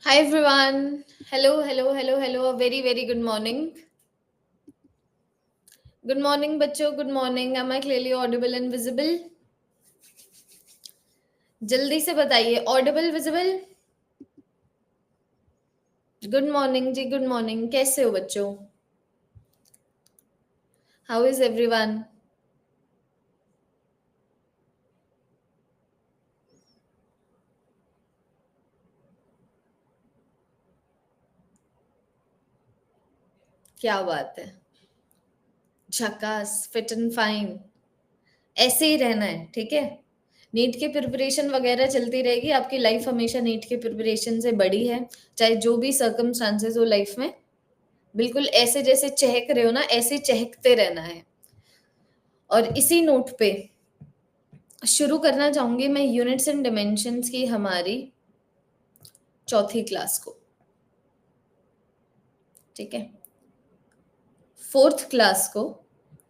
Hi everyone. Hello, hello, hello, hello. A very, very good morning. Good morning, बच्चों. Good morning. Am I clearly audible and visible? जल्दी से बताइए. Audible, visible? Good morning जी. Good morning. कैसे हो बच्चों? How is everyone? क्या बात है. झकास, फिट एंड फाइन. ऐसे ही रहना है, ठीक है. नीट की प्रिपरेशन वगैरह चलती रहेगी. आपकी लाइफ हमेशा नीट की प्रिपरेशन से बड़ी है, चाहे जो भी सर्कमस्टांसेस हो लाइफ में. बिल्कुल ऐसे जैसे चहक रहे हो ना, ऐसे चहकते रहना है. और इसी नोट पे शुरू करना चाहूंगी मैं यूनिट्स एंड डिमेंशंस की हमारी चौथी क्लास को. ठीक है. फोर्थ क्लास को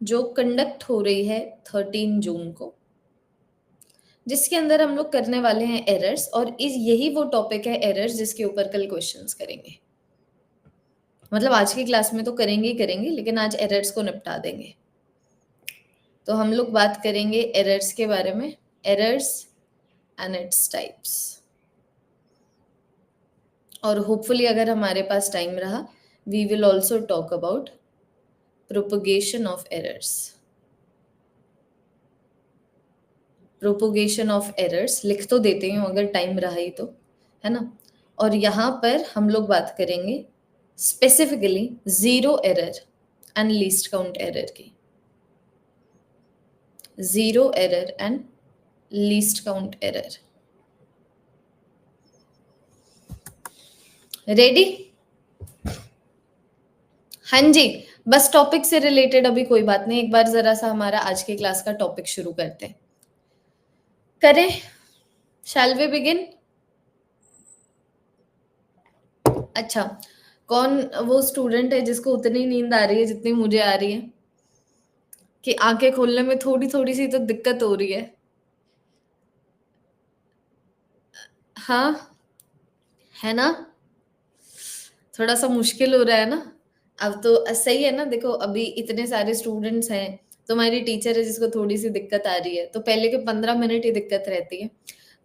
जो कंडक्ट हो रही है 13 जून को, जिसके अंदर हम लोग करने वाले हैं एरर्स. और यही वो टॉपिक है एरर्स जिसके ऊपर कल क्वेश्चंस करेंगे. मतलब आज की क्लास में तो करेंगे ही करेंगे, लेकिन आज एरर्स को निपटा देंगे. तो हम लोग बात करेंगे एरर्स के बारे में. Errors and its types. और होपफुली अगर हमारे पास टाइम रहा, we will also talk about propagation of errors. Propagation of errors लिख तो देते हूँ अगर टाइम रहा ही तो, है ना. और यहाँ पर हम लोग बात करेंगे specifically zero error and least count error की. Zero error and least count error. Ready? हाँ जी. बस टॉपिक से रिलेटेड अभी कोई बात नहीं, एक बार जरा सा हमारा आज की क्लास का टॉपिक शुरू करते हैं. करें? Shall we begin? अच्छा, कौन वो स्टूडेंट है जिसको उतनी नींद आ रही है जितनी मुझे आ रही है, कि आंखें खोलने में थोड़ी थोड़ी सी तो दिक्कत हो रही है? हाँ, है ना. थोड़ा सा मुश्किल हो रहा है ना. अब तो सही है ना. देखो अभी इतने सारे स्टूडेंट्स हैं, तुम्हारी टीचर है जिसको थोड़ी सी दिक्कत आ रही है, तो पहले के 15 मिनट ही दिक्कत रहती है.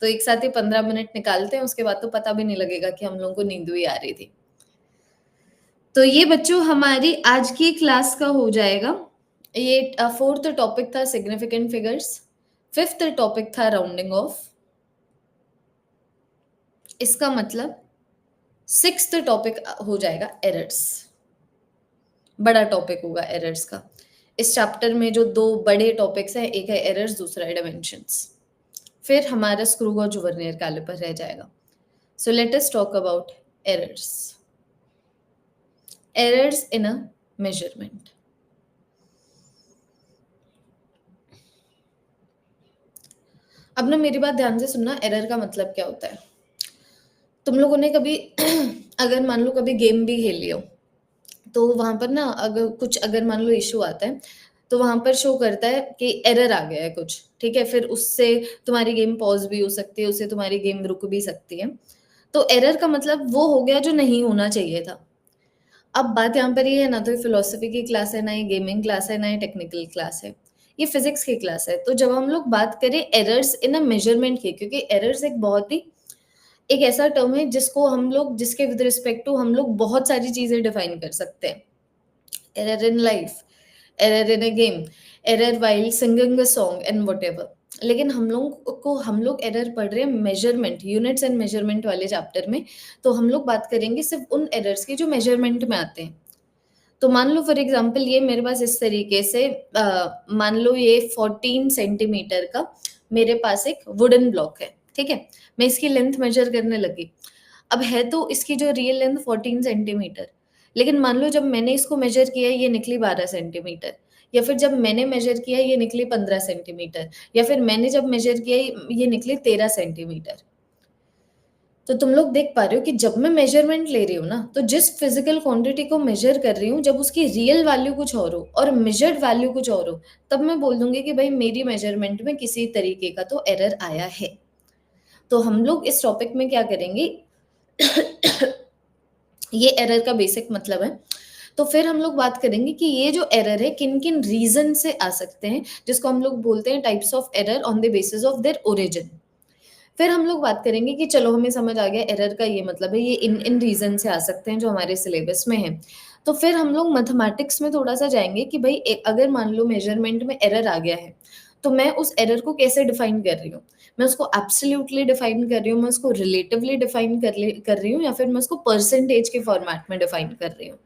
तो एक साथ ही 15 मिनट निकालते हैं, उसके बाद तो पता भी नहीं लगेगा कि हम लोगों को नींद भी आ रही थी. तो ये बच्चों हमारी आज की क्लास का हो जाएगा. ये फोर्थ टॉपिक था सिग्निफिकेंट फिगर्स. फिफ्थ टॉपिक था राउंडिंग ऑफ. इसका मतलब सिक्स्थ टॉपिक हो जाएगा एरर्स. बड़ा टॉपिक होगा एरर्स का. इस चैप्टर में जो दो बड़े टॉपिक्स हैं, एक है एरर्स, दूसरा है डायमेंशंस. फिर हमारा स्क्रू गॉज वर्नियर कैलिपर रह जाएगा. So let us talk about errors. Errors in a measurement. अब ना मेरी बात ध्यान से सुनना. एरर का मतलब क्या होता है? तुम लोगों ने कभी अगर मान लो कभी गेम भी खेल लियो, तो वहां पर ना अगर मान लो इशू आता है, तो वहां पर शो करता है कि एरर आ गया है कुछ. ठीक है. फिर उससे तुम्हारी गेम पॉज भी हो सकती है, उससे तुम्हारी गेम रुक भी सकती है. तो एरर का मतलब वो हो गया जो नहीं होना चाहिए था. अब बात यहाँ पर ये है ना, तो ये फिलोसफी की क्लास है ना, ये गेमिंग क्लास है ना, ये टेक्निकल क्लास है, ये फिजिक्स की क्लास है. तो जब हम लोग बात करें एरर्स इन अ मेजरमेंट की, क्योंकि एरर्स एक बहुत ही एक ऐसा टर्म है जिसको हम लोग जिसके विद रिस्पेक्ट टू हम लोग बहुत सारी चीजें डिफाइन कर सकते हैं. Error in life, error in a game, error while singing a song and whatever. लेकिन हम लोग एरर पढ़ रहे हैं मेजरमेंट, यूनिट्स एंड मेजरमेंट वाले चैप्टर में. तो हम लोग बात करेंगे सिर्फ उन एरर्स की जो मेजरमेंट में आते हैं. तो मान लो फॉर एग्जांपल ये मेरे पास इस तरीके से मान लो ये 14 सेंटीमीटर का मेरे पास एक वुडन ब्लॉक है. ठीक है. मैं इसकी लेंथ मेजर करने लगी. अब है तो इसकी जो रियल लेंथ 14 सेंटीमीटर, लेकिन मान लो जब मैंने इसको मेजर किया ये निकली 12 सेंटीमीटर, या फिर जब मैंने मेजर किया ये निकली 15 सेंटीमीटर, या फिर मैंने जब मेजर किया ये निकली 13 सेंटीमीटर. तो तुम लोग देख पा रहे हो कि जब मैं मेजरमेंट ले रही हूँ ना, तो जिस फिजिकल क्वांटिटी को मेजर कर रही हूँ, जब उसकी रियल वैल्यू कुछ और हो और मेजर्ड वैल्यू कुछ और हो, तब मैं बोल दूंगी कि भाई मेरी मेजरमेंट में किसी तरीके का तो एरर आया है. तो हम लोग इस टॉपिक में क्या करेंगे, ये एरर का बेसिक मतलब है। तो फिर हम लोग बात करेंगे कि ये जो एरर है किन-किन रीज़न से आ सकते हैं, जिसको हम लोग बोलते हैं types of error on the basis of their origin. फिर हम लोग बात करेंगे कि चलो हमें समझ आ गया एरर का ये मतलब है, ये इन रीज़न से आ सकते हैं जो हमारे सिलेबस में है। तो फिर हम लोग मैथमेटिक्स में थोड़ा-सा जाएँगे कि भई अगर मान लो मेज़रमेंट में एरर आ गया है, तो मैं उस एरर को कैसे डिफ़ाइन कर रही हूँ? मैं उसको एब्सोल्यूटली डिफ़ाइन कर रही हूँ, मैं उसको रिलेटिवली डिफ़ाइन कर रही हूँ या फिर मैं उसको परसेंटेज के फॉर्मेट में डिफ़ाइन कर रही हूँ।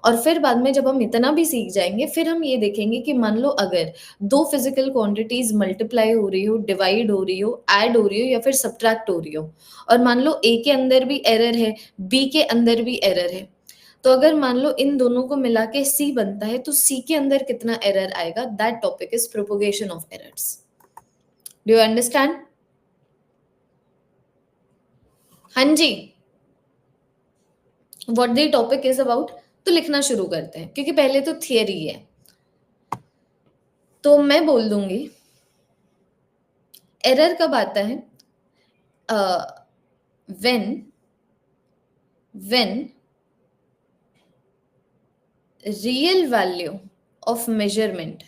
और फिर बाद में जब हम इतना भी सीख जाएँगे, फिर हम ये देखेंगे कि मान लो अगर 2 फिज़िकल क्वांटिटीज़ मल्टीप्लाई हो रही हो, डिवाइड हो रही हो, ऐड हो रही हो या फिर सब्ट्रैक्ट हो रही हो और मान लो ए के अंदर भी एरर है, बी के अंदर भी एरर है। तो अगर मान लो इन दोनों को मिला के सी बनता है, तो सी के अंदर कितना एरर आएगा? That topic is propagation of errors. Do you understand? हाँ जी। What the topic is about? तो लिखना शुरू करते हैं क्योंकि पहले तो थियरी है। तो मैं बोल दूँगी एरर कब आता है? When when real value of measurement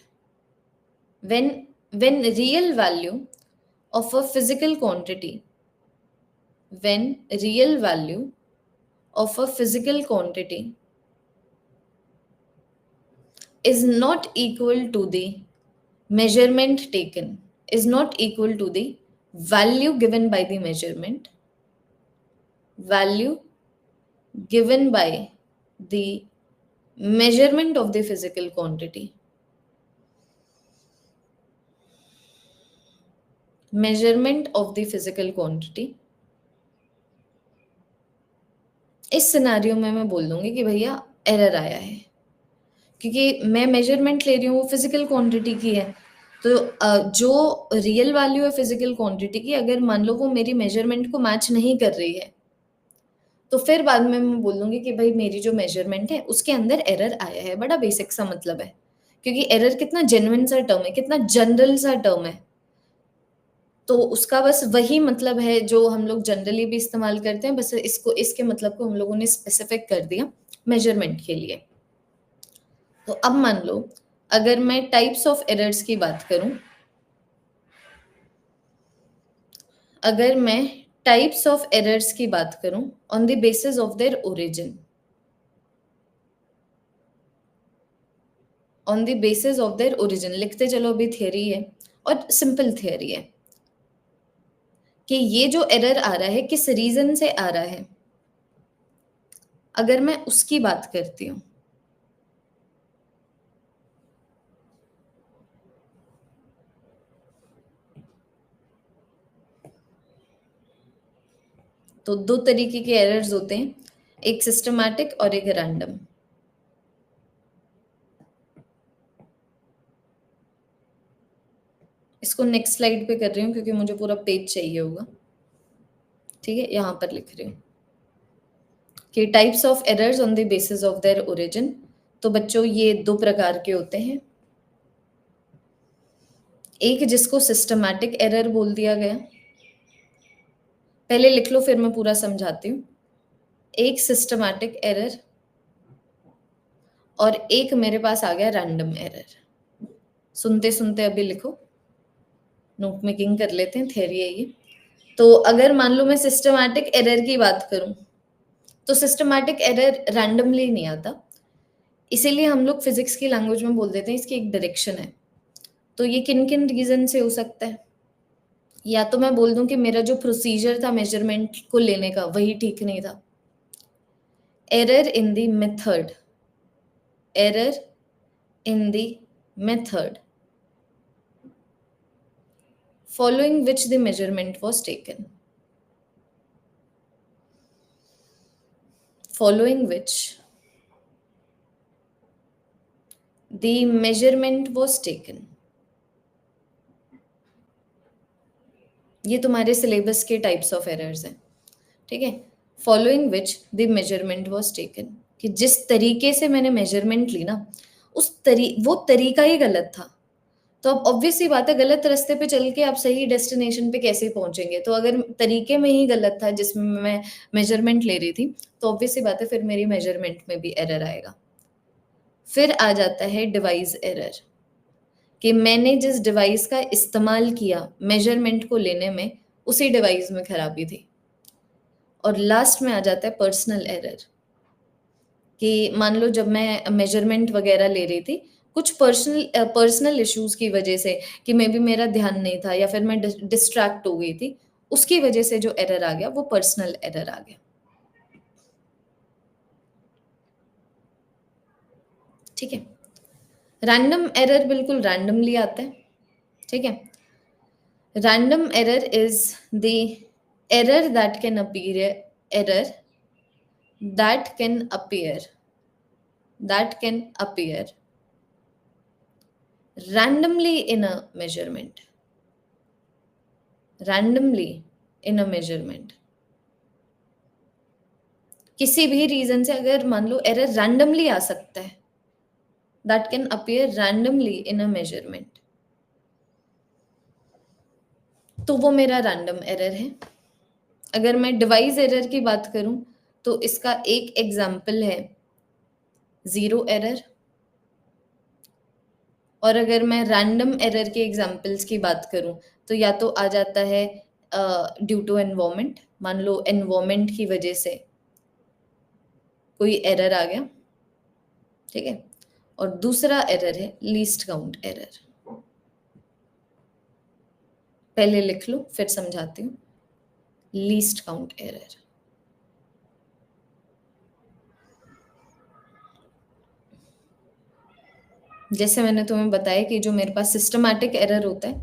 when when real value of a physical quantity when real value of a physical quantity is not equal to the measurement taken, is not equal to the value given by the measurement, value given by the measurement of the physical quantity, measurement of the physical quantity। इस scenario में मैं बोल दूंगी कि भैया error आया है क्योंकि मैं मेजरमेंट ले रही हूँ वो फिजिकल क्वांटिटी की है। तो जो रियल वैल्यू है फिजिकल क्वांटिटी की, अगर मान लो वो मेरी मेजरमेंट को मैच नहीं कर रही है, तो फिर बाद में मैं बोल दूंगी कि भाई मेरी जो मेजरमेंट है उसके अंदर एरर आया है। बड़ा बेसिक सा मतलब है, क्योंकि एरर कितना जेन्युइन सा टर्म है, कितना जनरल सा टर्म है। तो उसका बस वही मतलब है जो हम लोग जनरली भी इस्तेमाल करते हैं, बस इसको इसके मतलब को हम लोगों ने स्पेसिफिक कर दिया मेजरमेंट के लिए। तो अब मान लो अगर मैं टाइप्स ऑफ एरर्स की बात करूं, अगर मैं टाइप्स ऑफ एरर्स की बात करूं on the basis of their origin, on the basis of their origin लिखते चलो, अभी थियरी है और सिंपल थियरी है कि ये जो एरर आ रहा है किस रीजन से आ रहा है। अगर मैं उसकी बात करती हूं, तो दो तरीके के एरर्स होते हैं, एक सिस्टमैटिक और एक रैंडम। इसको नेक्स्ट स्लाइड पे कर रही हूँ क्योंकि मुझे पूरा पेज चाहिए होगा। ठीक है, यहां पर लिख रही हूँ कि types of errors on the basis of their origin. तो बच्चों ये दो प्रकार के होते हैं, एक जिसको सिस्टमैटिक एरर बोल दिया गया, पहले लिख लो फिर मैं पूरा समझाती हूँ। एक सिस्टमैटिक एरर और एक मेरे पास आ गया रैंडम एरर। सुनते सुनते अभी लिखो, नोट मेकिंग कर लेते हैं, थियरी है ये। तो अगर मान लो मैं सिस्टमैटिक एरर की बात करूं, तो सिस्टमैटिक एरर रैंडमली नहीं आता, इसीलिए हम लोग फिजिक्स की लैंग्वेज में बोल देते हैं इसकी एक डायरेक्शन है। तो ये किन किन रीजन से हो सकता है? या तो मैं बोल दूं कि मेरा जो प्रोसीजर था मेजरमेंट को लेने का वही ठीक नहीं था, error in the method, error in the method following which the measurement was taken, following which the measurement was taken। ये तुम्हारे सिलेबस के टाइप्स ऑफ एरर्स हैं, ठीक है। Following which the measurement was taken, कि जिस तरीके से मैंने मेजरमेंट ली ना, वो तरीका ही गलत था। तो अब ऑब्वियस सी बात है, गलत रास्ते पे चल के आप सही डेस्टिनेशन पे कैसे पहुँचेंगे? तो अगर तरीके में ही गलत था जिसमें मैं मेज़रमेंट ले रही थी, तो ऑब्वियस सी बात है फिर मेरी मेज़रमेंट में भी एरर आएगा। फिर आ जाता है डिवाइस एरर, कि मैंने जिस डिवाइस का इस्तेमाल किया मेज़रमेंट को लेने में, उसी डिवाइस में खराबी थी। और लास्ट में आ जाता है पर्सनल एरर, कि मान लो जब मैं मेज़रमेंट वगैरह ले रही थी, कुछ पर्सनल इश्यूज़ की वजह से, कि मे बी मेरा ध्यान नहीं था या फिर मैं डिस्ट्रैक्ट हो गई थी, उसकी वजह से जो एरर आ गया वो पर्सनल एरर आ गया। ठीक है? रैंडम एरर बिल्कुल रैंडमली आता है। ठीक है? Random error is the error that can appear error that can appear that can appear randomly in a measurement, randomly in a measurement। किसी भी रीजन से अगर मान लो एरर रैंडमली आ सकता है, that can appear randomly in a measurement, तो वो मेरा रैंडम एरर है। अगर मैं डिवाइस एरर की बात करूं, तो इसका एक एग्जाम्पल है जीरो एरर। और अगर मैं रैंडम एरर के एग्जांपल्स की बात करूं, तो या तो आ जाता है ड्यू टू एनवायरमेंट, मान लो एनवायरमेंट की वजह से कोई एरर आ गया। ठीक है? और दूसरा एरर है लीस्ट काउंट एरर। पहले लिख लो फिर समझाती हूँ। लीस्ट काउंट एरर, जैसे मैंने तुम्हें बताया कि जो मेरे पास सिस्टमैटिक एरर होता है,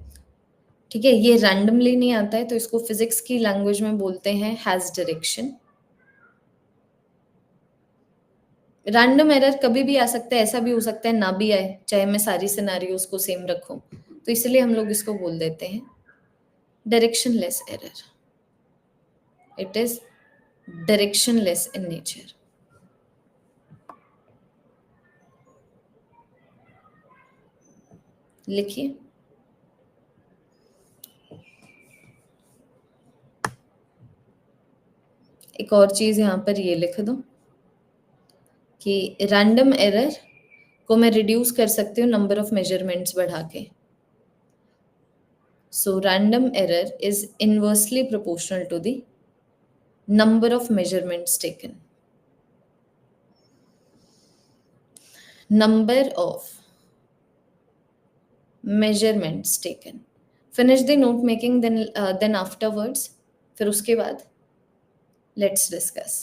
ठीक है, ये रैंडमली नहीं आता है, तो इसको फिजिक्स की लैंग्वेज में बोलते हैं हैज डायरेक्शन। रैंडम एरर कभी भी आ सकता है, ऐसा भी हो सकता है ना भी आए, चाहे मैं सारी सिनेरियोज को सेम रखूं, तो इसलिए हम लोग इसको बोल देते हैं directionless error. It is directionless in nature. लिखिए। एक और चीज यहां पर ये लिख दो कि रैंडम एरर को मैं रिड्यूस कर सकती हूँ नंबर ऑफ मेजरमेंट्स बढ़ा के। So random error is inversely proportional to the number of measurements taken, number of measurements taken। finish the note making, then afterwards, फिर उसके बाद let's discuss।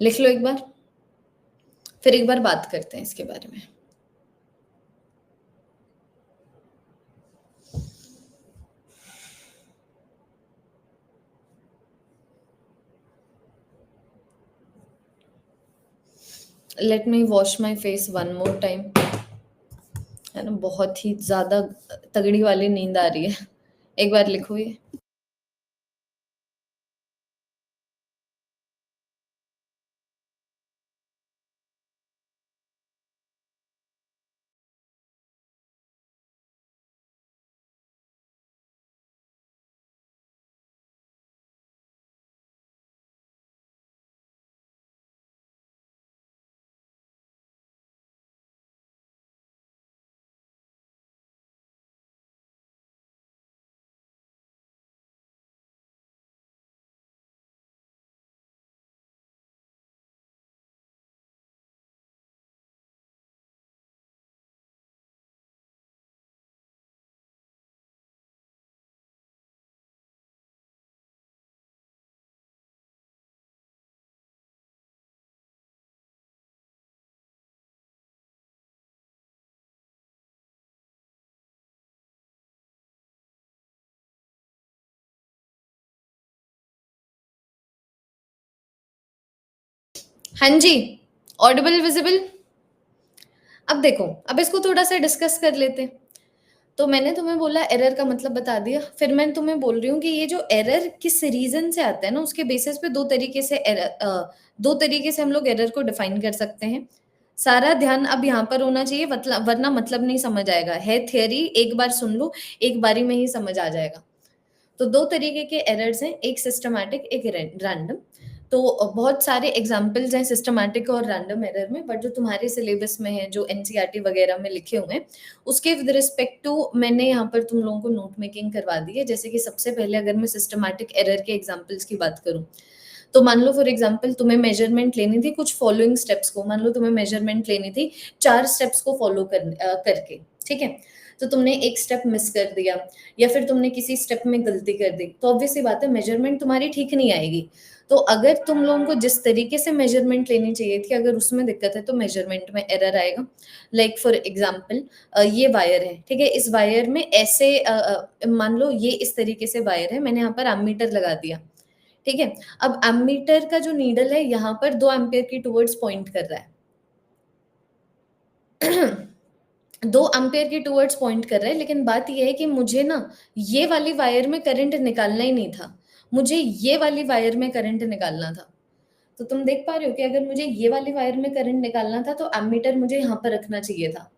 लिख लो एक बार, फिर एक बार बात करते हैं इसके बारे में। Let me wash my phase one more time. है ना, बहुत ही ज्यादा तगड़ी वाली नींद आ रही है। एक बार लिखो ये। हाँ जी, ऑडिबल विजिबल। अब देखो, अब इसको थोड़ा सा डिस्कस कर लेते हैं। तो मैंने तुम्हें बोला एरर का मतलब बता दिया, फिर मैं तुम्हें बोल रही हूँ कि ये जो एरर किस रीज़न से आता है ना, उसके बेसिस पे 2 तरीके से 2 तरीके से हम लोग एरर को डिफाइन कर सकते हैं। सारा ध्यान अब यहाँ पर होना चाहिए वरना मतलब नहीं समझ आएगा। है थियरी, एक बार सुन लो, एक बारी में ही समझ आ जाएगा। तो 2 तरीके के एरर्स हैं, एक सिस्टमैटिक, एक रैंडम। तो बहुत सारे एग्जांपल्स हैं सिस्टमैटिक और रैंडम एरर में, बट जो तुम्हारे सिलेबस में है, जो एनसीईआरटी वगैरह में लिखे हुए हैं, उसके विद रिस्पेक्ट टू मैंने यहाँ पर तुम लोगों को नोट मेकिंग करवा दी है। जैसे कि सबसे पहले अगर मैं सिस्टमैटिक एरर के एग्जांपल्स की बात करूँ, तो मान लो फॉर एग्जांपल तुम्हें मेजरमेंट लेनी थी कुछ फॉलोइंग स्टेप्स को, मान लो तुम्हें मेजरमेंट लेनी थी 4 स्टेप्स को फॉलो करके, ठीक है? तो तुमने एक स्टेप मिस कर दिया या फिर तुमने किसी स्टेप में गलती कर दी, तो ऑब्वियस सी बात है मेजरमेंट तुम्हारी ठीक नहीं आएगी। तो अगर तुम लोगों को जिस तरीके से मेजरमेंट लेनी चाहिए थी, अगर उसमें दिक्कत है तो मेजरमेंट में एरर आएगा। लाइक फॉर एग्जांपल ये वायर है, ठीक है? इस वायर में ऐसे मान लो ये इस तरीके से वायर है, मैंने यहाँ पर एमीटर लगा दिया, ठीक है? अब एमीटर का जो नीडल है यहाँ पर 2 एम्पियर की टुवर्ड्स पॉइंट कर रहा है। 2 एम्पियर की टुवर्ड्स पॉइंट कर रहा है, लेकिन बात ये है कि मुझे ना ये वाली वायर में करंट निकालना ही नहीं था, मुझे ये वाली वायर में करंट निकालना था। तो तुम देख पा रहे हो कि अगर मुझे ये वाली वायर में करंट निकालना था तो एमीटर मुझे यहाँ पर रखना चाहिए था,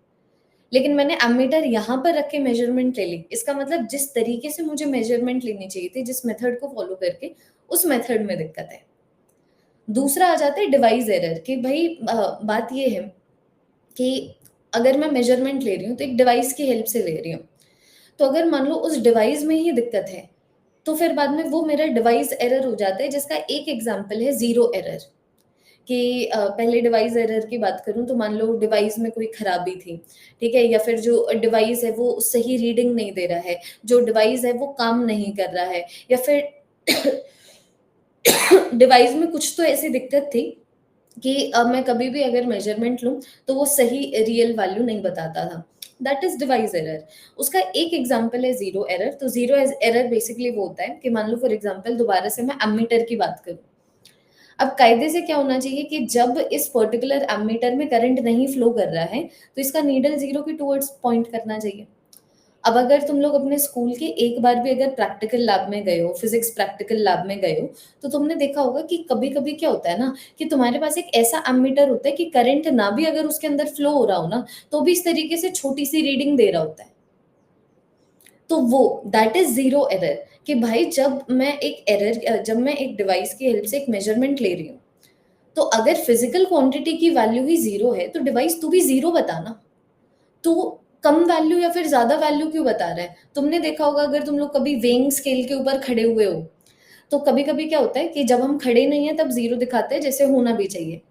लेकिन मैंने एमीटर यहाँ पर रख के मेजरमेंट ले ली। इसका मतलब जिस तरीके से मुझे मेजरमेंट लेनी चाहिए थी, जिस मेथड को फॉलो करके, उस मेथड में दिक्कत है। दूसरा आ जाता है डिवाइस एरर कि भाई बात ये है कि अगर मैं मेजरमेंट ले रही हूँ तो एक डिवाइस की हेल्प से ले रही हूँ, तो अगर मान लो उस डिवाइस में ही दिक्कत है, तो फिर बाद में वो मेरा डिवाइस एरर हो जाता है, जिसका एक एग्जांपल है जीरो एरर। कि पहले डिवाइस एरर की बात करूं तो मान लो डिवाइस में कोई खराबी थी, ठीक है? या फिर जो डिवाइस है वो सही रीडिंग नहीं दे रहा है, जो डिवाइस है वो काम नहीं कर रहा है, या फिर डिवाइस में कुछ तो ऐसी दिक्कत थी कि मैं कभी भी अगर मेजरमेंट लूँ तो वो सही रियल वैल्यू नहीं बताता था। That is device error. उसका एक एग्जांपल है ज़ीरो एरर। तो ज़ीरो एरर बेसिकली वो होता है कि मान लो फॉर एग्जांपल दोबारा से मैं एमीटर की बात करूँ। अब कायदे से क्या होना चाहिए कि जब इस पर्टिकुलर एमीटर में करंट नहीं फ्लो कर रहा है, तो इसका नीडल ज़ीरो की टुवर्ड्स पॉइंट करना चाहिए। अब अगर तुम लोग अपने स्कूल के एक बार भी अगर प्रैक्टिकल लैब में गए हो, फिजिक्स प्रैक्टिकल लैब में गए हो, तो तुमने देखा होगा कि कभी-कभी क्या होता है ना कि तुम्हारे पास एक ऐसा एमीटर होता है कि करंट ना भी अगर उसके अंदर फ्लो हो रहा हो ना, तो भी इस तरीके से छोटी-सी रीडिंग दे रहा होता है। तो वो दैट इज़ ज़ीरो एरर कि भाई जब मैं एक डिवाइस की हेल्प से एक मेजरमेंट ले रही हूँ, तो अगर फिजिकल क्वांटिटी की वैल्यू ही ज़ीरो है, तो डिवाइस तू भी ज़ीरो बता ना। तो कम वैल्यू या फिर ज़्यादा वैल्यू क्यों बता रहा है? तुमने देखा होगा अगर तुम लोग कभी वेइंग स्केल के ऊपर खड़े हुए हो, तो कभी-कभी क्या होता है कि जब हम खड़े नहीं हैं तब 0 दिखाते हैं जैसे होना भी चाहिए।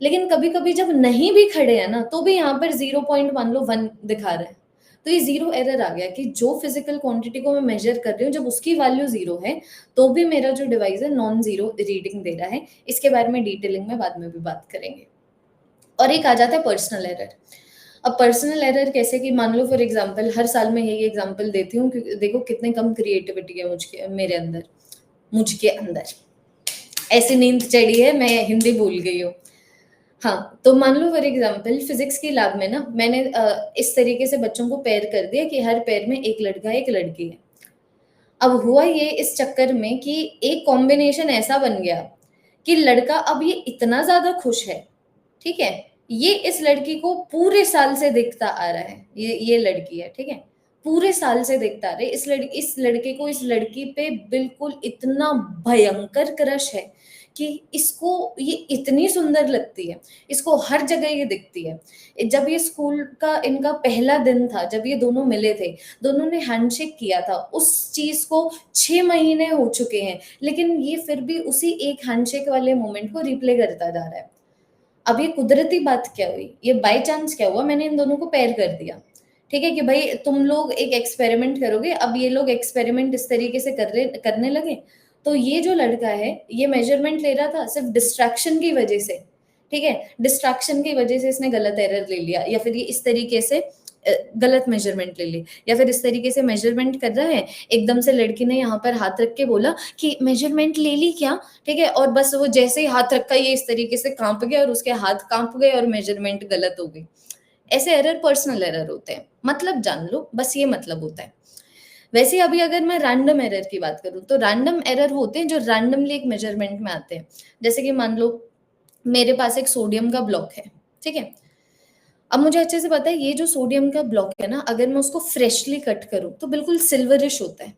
लेकिन कभी-कभी जब नहीं भी खड़े हैं ना, तो भी यहाँ पर 0 पॉइंट मान लो 1 दिखा रहा है। तो ये ज़ीरो एरर आ गया कि जो फिज़िकल क्वांटिटी को मैं मेज़र कर रही हूँ, जब उसकी वैल्यू 0 है, तो भी मेरा जो डिवाइस है नॉन ज़ीरो रीडिंग दे रहा है। इसके बारे में डिटेलिंग में बाद में भी बात करेंगे। और एक आ जाता है पर्सनल एरर। अब पर्सनल एरर कैसे कि मान लो फॉर एग्जांपल हर साल मैं यही एग्जांपल देती हूँ क्योंकि देखो कितने कम क्रिएटिविटी है मुझके अंदर ऐसी नींद चढ़ी है मैं हिंदी भूल गई हूँ। हाँ, तो मान लो फॉर एग्जांपल फिजिक्स की लैब में ना मैंने इस तरीके से बच्चों को पेयर कर दिया कि हर पेयर में एक लड़का है एक लड़की है। अब हुआ ये इस चक्कर में कि एक कॉम्बिनेशन ऐसा बन गया कि लड़का अब ये इतना ज्यादा खुश है, ठीक है? ये इस लड़की को पूरे साल से देखता आ रहा है, ये लड़की है, ठीक है? पूरे साल से देखता आ रहा है, इस लड़के को इस लड़की पे बिल्कुल इतना भयंकर क्रश है कि इसको ये इतनी सुंदर लगती है, इसको हर जगह ये दिखती है। जब ये स्कूल का इनका पहला दिन था, जब ये दोनों मिले थे, दोनों ने हैंडशेक किया था, उस चीज़ को 6 महीने हो चुके हैं, लेकिन ये फिर भी उसी एक हैंडशेक वाले मोमेंट को रिप्ले करता जा रहा है। अब ये कुदरती बात क्या हुई? ये बाय चांस क्या हुआ मैंने इन दोनों को पेयर कर दिया। ठीक है? कि भई तुम लोग एक एक्सपेरिमेंट करोगे, अब ये लोग एक्सपेरिमेंट इस तरीके से करने लगे, तो ये जो लड़का है, ये मेजरमेंट ले रहा था सिर्फ़ डिस्ट्रैक्शन की वजह से, ठीक है? डिस्ट्रैक्शन की वजह से इसने गलत एरर ले लिया या फिर ये इस तरीके से गलत मेजरमेंट ले ली या फिर इस तरीके से मेजरमेंट कर रहा है, एकदम से लड़की ने यहाँ पर हाथ रख के बोला कि मेजरमेंट ले ली क्या? ठीक है? और बस वो जैसे ही हाथ रखा ये इस तरीके से काँप गया और उसके हाथ काँप गए और मेजरमेंट गलत हो गई। ऐसे एरर पर्सनल एरर होते हैं, मतलब जान लो, बस ये मतलब होता है। वैसे अभी अगर मैं रैंडम एरर की बात करूँ, तो रैंडम एरर होते हैं जो रैंडमली एक मेजरमेंट में आते हैं। जैसे कि मान लो मेरे पास एक सोडियम का ब्लॉक है, ठीक है? अब मुझे अच्छे से पता है ये जो सोडियम का ब्लॉक है ना, अगर मैं उसको फ्रेशली कट करूँ तो बिल्कुल सिल्वरिश होता है।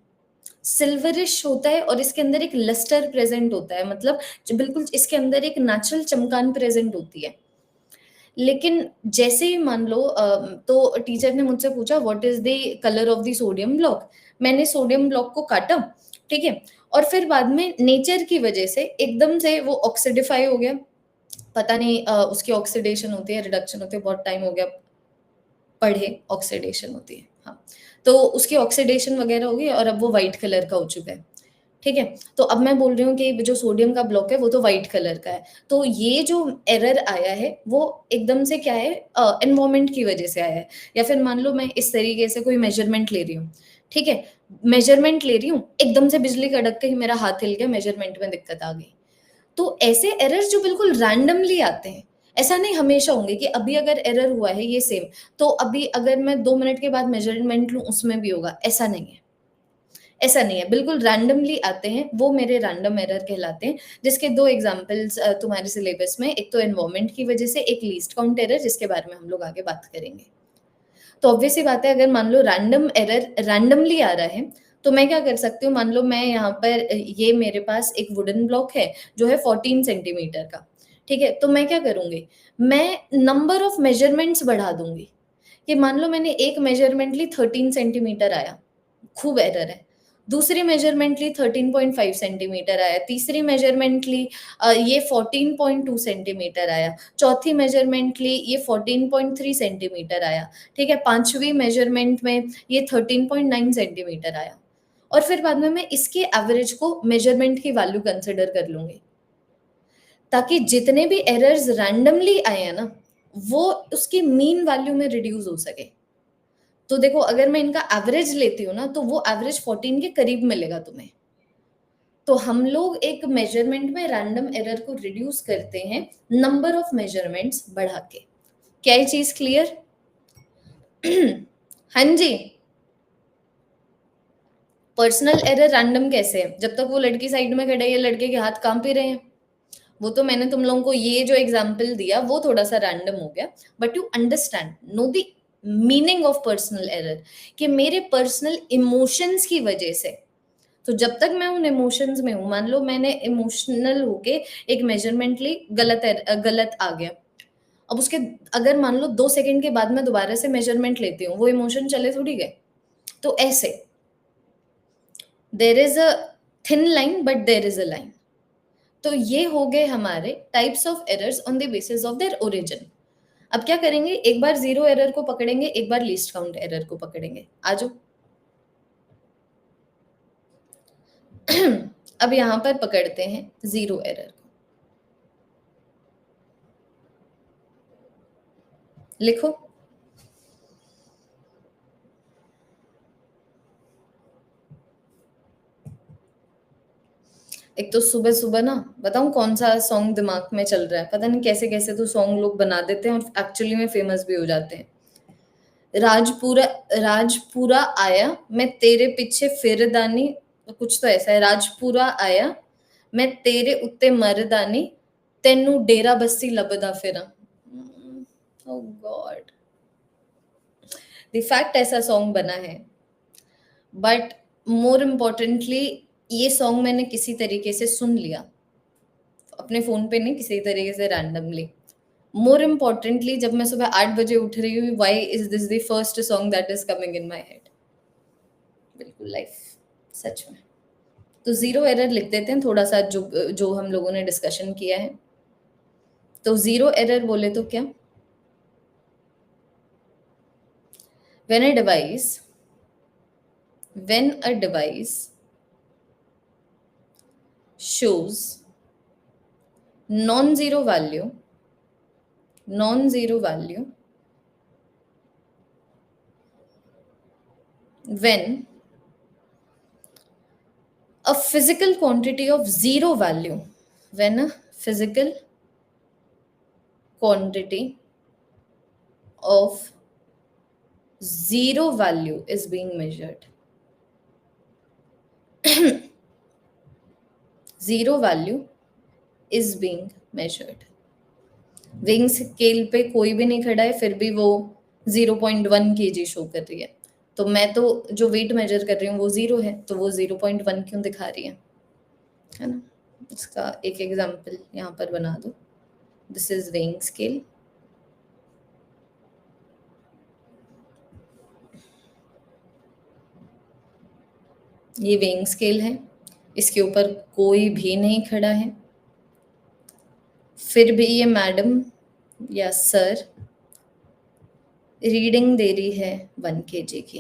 सिल्वरिश होता है और इसके अंदर एक लस्टर प्रेजेंट होता है, मतलब जो बिल्कुल इसके अंदर एक नेचुरल चमकान प्रेजेंट होती है। लेकिन जैसे ही मान लो तो टीचर ने मुझसे पूछा what is the colour of the sodium block. मैंने सोडियम ब्लॉक को काटा, ठीक है, और फिर बाद में नेचर की वजह से एकदम से वो ऑक्सीडिफाई हो गया। पता नहीं उसकी ऑक्सीडेशन होती है, रिडक्शन होती है, बहुत टाइम हो गया पढ़े, ऑक्सीडेशन होती है, हाँ। तो उसकी ऑक्सीडेशन वगैरह हो गई और अब वो व्हाइट कलर का हो चुका है, ठीक है। तो अब मैं बोल रही हूँ कि जो सोडियम का ब्लॉक है वो तो व्हाइट कलर का है। तो ये जो एरर आया है वो एकदम से क्या है, एनवायरमेंट की वजह से आया है। या फिर मान लो मैं इस तरीके से कोई मेजरमेंट ले रही हूँ, ठीक है, मेजरमेंट ले रही हूँ, एकदम से बिजली कड़क के ही मेरा हाथ हिल गया, मेजरमेंट में दिक्कत आ गई। तो ऐसे एरर्स जो बिल्कुल रैंडमली आते हैं, ऐसा नहीं हमेशा होंगे कि अभी अगर एरर हुआ है ये सेम, तो अभी अगर मैं 2 मिनट के बाद मेजरमेंट लूँ उसमें भी होगा, ऐसा नहीं है। ऐसा नहीं है, बिल्कुल रैंडमली आते हैं, वो मेरे रैंडम एरर कहलाते हैं। जिसके 2 एग्ज़ाम्पल्स तुम्हारे सिलेबस में, एक तो एनवायरनमेंट की वजह से, एक लीस्ट काउंट एरर जिसके बारे में हम लोग आगे बात करेंगे। तो ऑब्वियस सी बात है, अगर मान लो रैंडम एरर रैंडमली आ रहा है, तो मैं क्या कर सकती हूँ, मान लो मैं यहाँ पर ये मेरे पास एक वुडन ब्लॉक है जो है 14 सेंटीमीटर का, ठीक है? तो मैं क्या करूँगी, मैं नंबर ऑफ मेजरमेंट्स बढ़ा दूँगी, कि मान लो मैंने एक मेजरमेंट ली 13 सेंटीमीटर आया, खूब एरर है। दूसरी मेजरमेंट ली 13.5 सेंटीमीटर आया, तीसरी मेजरमेंट ली ये 14.2 सेंटीमीटर आया, चौथी मेजरमेंट ली ये 14.3 सेंटीमीटर आया, ठीक है? पाँचवीं मेजरमेंट में ये 13.9 सेंटीमीटर आया। और फिर बाद में मैं इसके एवरेज को मेजरमेंट की वैल्यू कंसिडर कर लूँगी। ताकि जितने भी एरर्स रैंडमली आए हैं ना, वो उसकी मीन वैल्यू में रिड्यूस हो सके। तो देखो अगर मैं इनका एवरेज लेती हूँ ना, तो वो एवरेज 14 के करीब मिलेगा तुम्हें। तो हम लोग एक मेजरमेंट में रैंडम एरर को रिड्यूस करते हैं नंबर ऑफ मेजरमेंट्स बढ़ा के। क्या ये चीज क्लियर? हाँ जी। पर्सनल एरर रैंडम कैसे है? जब तक वो लड़की साइड में खड़ा है या लड़के के हाथ कांप ही रहे हैं। वो तो मैंने तुम लोगों को ये जो एग्जांपल दिया वो थोड़ा सा रैंडम हो गया, but you understand, know the meaning of personal error, कि मेरे पर्सनल इमोशंस की वजह से। तो जब तक मैं उन इमोशंस में हूँ, मान लो मैंने इमोशनल होके एक मेजरमेंट ली, गलत आ गया। अब उसके अगर मान लो 2 सेकंड के बाद मैं दोबारा से मेजरमेंट लेती हूँ, वो इमोशन चले थोड़ी गए। तो ऐसे there is a thin line but there is a line. तो ये हो गए हमारे types of errors on the basis of their origin. अब क्या करेंगे, एक बार जीरो एरर को पकड़ेंगे, एक बार लीस्ट काउंट एरर को पकड़ेंगे। आ जाओ। अब यहां पर पकड़ते हैं जीरो एरर को। लिखो। एक तो सुबह सुबह ना बताऊं कौन सा सॉन्ग दिमाग में चल रहा है, पता नहीं कैसे कैसे तो सॉन्ग लोग बना देते हैं और एक्चुअली में फेमस भी हो जाते हैं। राजपूरा, राजपूरा आया मैं तेरे पीछे फिरदानी, कुछ तो ऐसा है, राजपूरा आया मैं तेरे उत्ते मरदानी, तेनू डेरा बस्सी लबदा फिरा। ओ गॉड, द फैक्ट ऐसा सॉन्ग बना है, बट मोर इम्पोर्टेंटली ये सॉन्ग मैंने किसी तरीके से सुन लिया, अपने फोन पे नहीं, किसी तरीके से रैंडमली। मोर इम्पोर्टेंटली जब मैं सुबह 8 बजे उठ रही हूँ, why is this the first song that is coming in my head. बिल्कुल लाइफ, सच में। तो जीरो एरर लिख देते हैं थोड़ा सा, जो जो हम लोगों ने डिस्कशन किया है। तो जीरो एरर बोले तो क्या, when a device when a device shows non-zero value, non-zero value when a physical quantity of zero value, when a physical quantity of zero value is being measured. Zero value is being measured. Weighing scale पे कोई भी नहीं खड़ा है, फिर भी वो 0.1 kg show कर रही है। तो मैं तो जो वेट मेजर कर रही हूँ वो 0 है, तो वो 0.1 क्यों दिखा रही है ना? इसका एक एग्जांपल यहाँ पर बना दो। This is weighing scale. ये वेइंग स्केल है, इसके ऊपर कोई भी नहीं खड़ा है, फिर भी ये मैडम या सर रीडिंग दे रही है 1 kg की।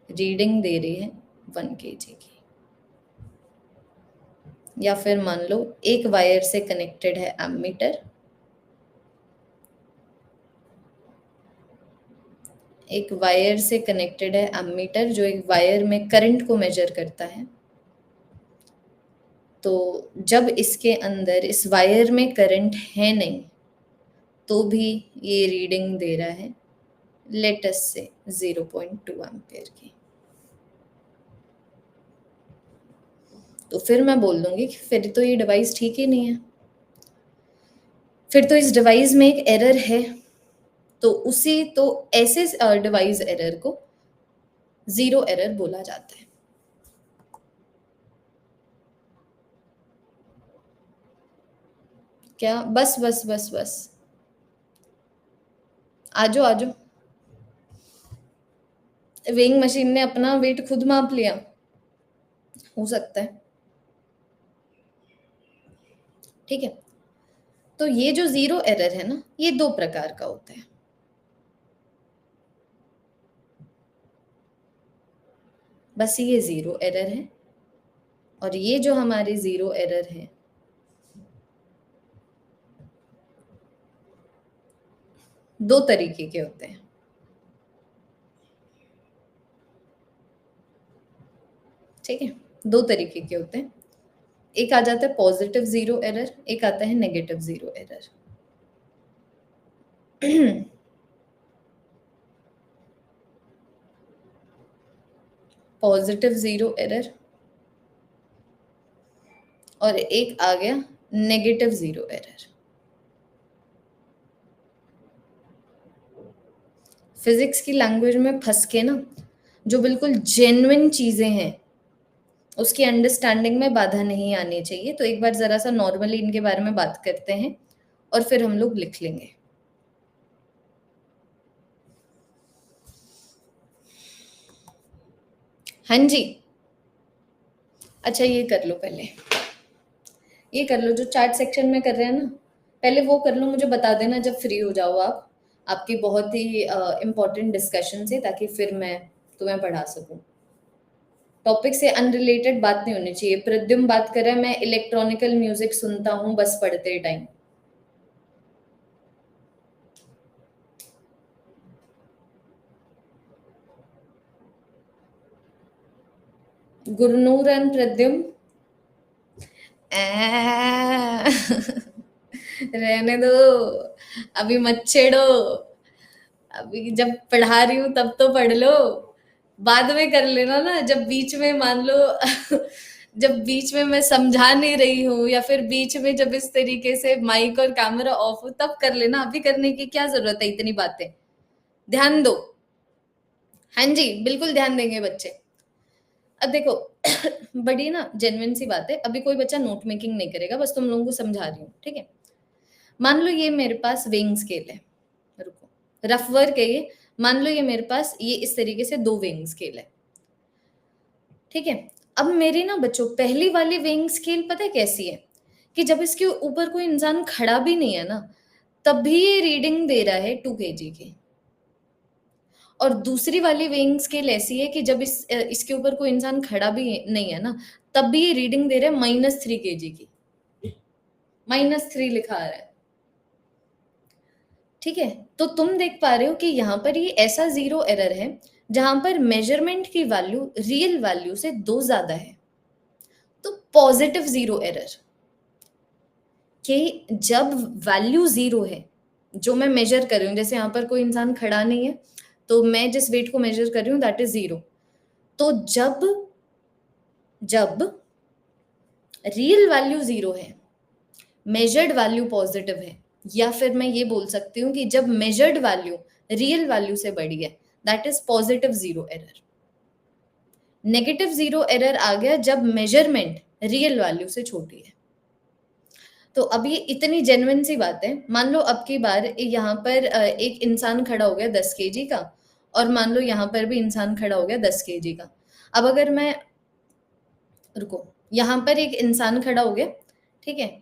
रीडिंग दे रही है 1 kg की। या फिर मान लो एक वायर से कनेक्टेड है एमीटर, एक वायर से कनेक्टेड है एमीटर जो एक वायर में करंट को मेजर करता है। तो जब इसके अंदर इस वायर में करंट है नहीं, तो भी ये रीडिंग दे रहा है लेटस से 0.2 एम्पियर की। तो फिर मैं बोल दूंगी कि फिर तो ये डिवाइस ठीक ही नहीं है, फिर तो इस डिवाइस में एक एरर है। तो ऐसे डिवाइस एरर को जीरो एरर बोला जाता है। क्या? बस बस बस बस, आजो आजो। वेइंग मशीन ने अपना वेट खुद माप लिया, हो सकता है। ठीक है, तो ये जो जीरो एरर है ना, ये 2 प्रकार का होता है। बस ये जीरो एरर है, और ये जो हमारे जीरो एरर है, दो तरीके के होते हैं। ठीक है, 2 तरीके के होते हैं। एक आ जाता है पॉजिटिव जीरो एरर, एक आता है negative zero error. Positive zero error, और एक आ गया नेगेटिव जीरो एरर। फिजिक्स की लैंग्वेज में फंस के ना, जो बिल्कुल जेन्युइन चीजें हैं उसकी अंडरस्टैंडिंग में बाधा नहीं आनी चाहिए। तो एक बार जरा सा नॉर्मली इनके बारे में बात करते हैं, और फिर हम लोग लिख लेंगे। हाँ जी, अच्छा ये कर लो, पहले ये कर लो जो चैट सेक्शन में कर रहे हैं ना, पहले वो कर लो, मुझे बता देना जब फ्री हो जाओ आप। आपकी बहुत ही इम्पोर्टेंट डिस्कशन है, ताकि फिर मैं तुम्हें पढ़ा सकूं। टॉपिक से अनरिलेटेड बात नहीं होनी चाहिए। प्रद्युम बात कर रहा है, मैं इलेक्ट्रॉनिकल म्यूजिक सुनता हूँ बस पढ़ते टाइम। गुरनूर एंड प्रद्युम रहने दो, अभी मत छेड़ो। अभी जब पढ़ा रही हूँ तब तो पढ़ लो, बाद में कर लेना ना। जब बीच में मान लो जब बीच में मैं समझा नहीं रही हूँ, या फिर बीच में जब इस तरीके से माइक और कैमरा ऑफ हो, तब कर लेना। अभी करने की क्या जरूरत है, इतनी बातें। ध्यान दो। हाँ जी, बिल्कुल ध्यान देंगे बच्चे। अब देखो बड़ी ना जेन्युइन सी बात है, अभी कोई बच्चा नोट मेकिंग नहीं करेगा, बस तुम लोगों को समझा रही हूँ। ठीक है, मान लो ये मेरे पास वेइंग स्केल है, रुको रफ वर्क है ये। मान लो ये मेरे पास ये इस तरीके से 2 वेइंग स्केल है। ठीक है, अब मेरी ना बच्चों पहली वाली वेइंग स्केल पता है कैसी है, कि जब इसके ऊपर कोई इंसान खड़ा भी नहीं है ना, तब भी ये रीडिंग दे रहा है 2 kg की। और दूसरी वाली वेइंग स्केल ऐसी है कि जब इसके ऊपर कोई इंसान खड़ा भी नहीं है ना, तब भी ये रीडिंग दे रहा है -3 kg की। -3 लिखा आ रहा है। ठीक है, तो तुम देख पा रहे हो कि यहाँ पर ये ऐसा जीरो एरर है जहां पर मेजरमेंट की वैल्यू रियल वैल्यू से 2 ज्यादा है, तो पॉजिटिव जीरो एरर। कि जब वैल्यू 0 है, जो मैं मेज़र कर रही हूँ, जैसे यहाँ पर कोई इंसान खड़ा नहीं है, तो मैं जिस वेट को मेज़र कर रही हूँ दैट इज़ 0। तो जब जब रियल वैल्यू 0 है, मेजर्ड वैल्यू पॉजिटिव है, या फिर मैं ये बोल सकती हूँ कि जब मेजर्ड वैल्यू रियल वैल्यू से बड़ी है, that is positive 0 error. Negative 0 error आ गया जब मेजरमेंट रियल वैल्यू से छोटी है। तो अब ये इतनी जेन्युइन सी बात है। मान लो अब की बार यहाँ पर एक इंसान खड़ा हो गया 10 केजी का, और मान लो यहाँ पर भी इंसान खड़ा हो गया 10 केजी का। अब अगर मैं, रुको, यहाँ पर एक इंसान खड़ा हो गया, ठीक है,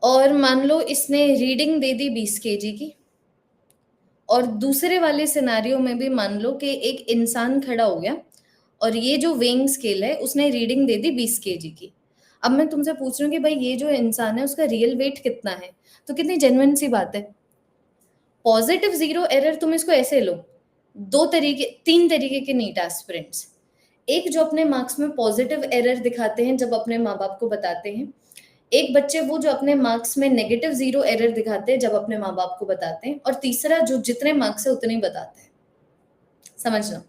और मान लो इसने रीडिंग दे दी 20 केजी की, और दूसरे वाले सिनेरियो में भी मान लो कि एक इंसान खड़ा हो गया और ये जो वेइंग स्केल है उसने रीडिंग दे दी 20 केजी की। अब मैं तुमसे पूछ रही हूँ कि भाई ये जो इंसान है उसका रियल वेट कितना है, तो कितनी जेन्युइन सी बात है। पॉजिटिव 0 एरर तुम इसको ऐसे लो, तीन तरीके के नीट एस्पिरेंट्स। एक जो अपने मार्क्स में पॉजिटिव एरर दिखाते हैं जब अपने माँ बाप को बताते हैं, एक बच्चे वो जो अपने मार्क्स में नेगेटिव 0 एरर दिखाते हैं जब अपने माँ बाप को बताते हैं, और तीसरा जो जितने मार्क्स है उतने ही बताते हैं। समझना,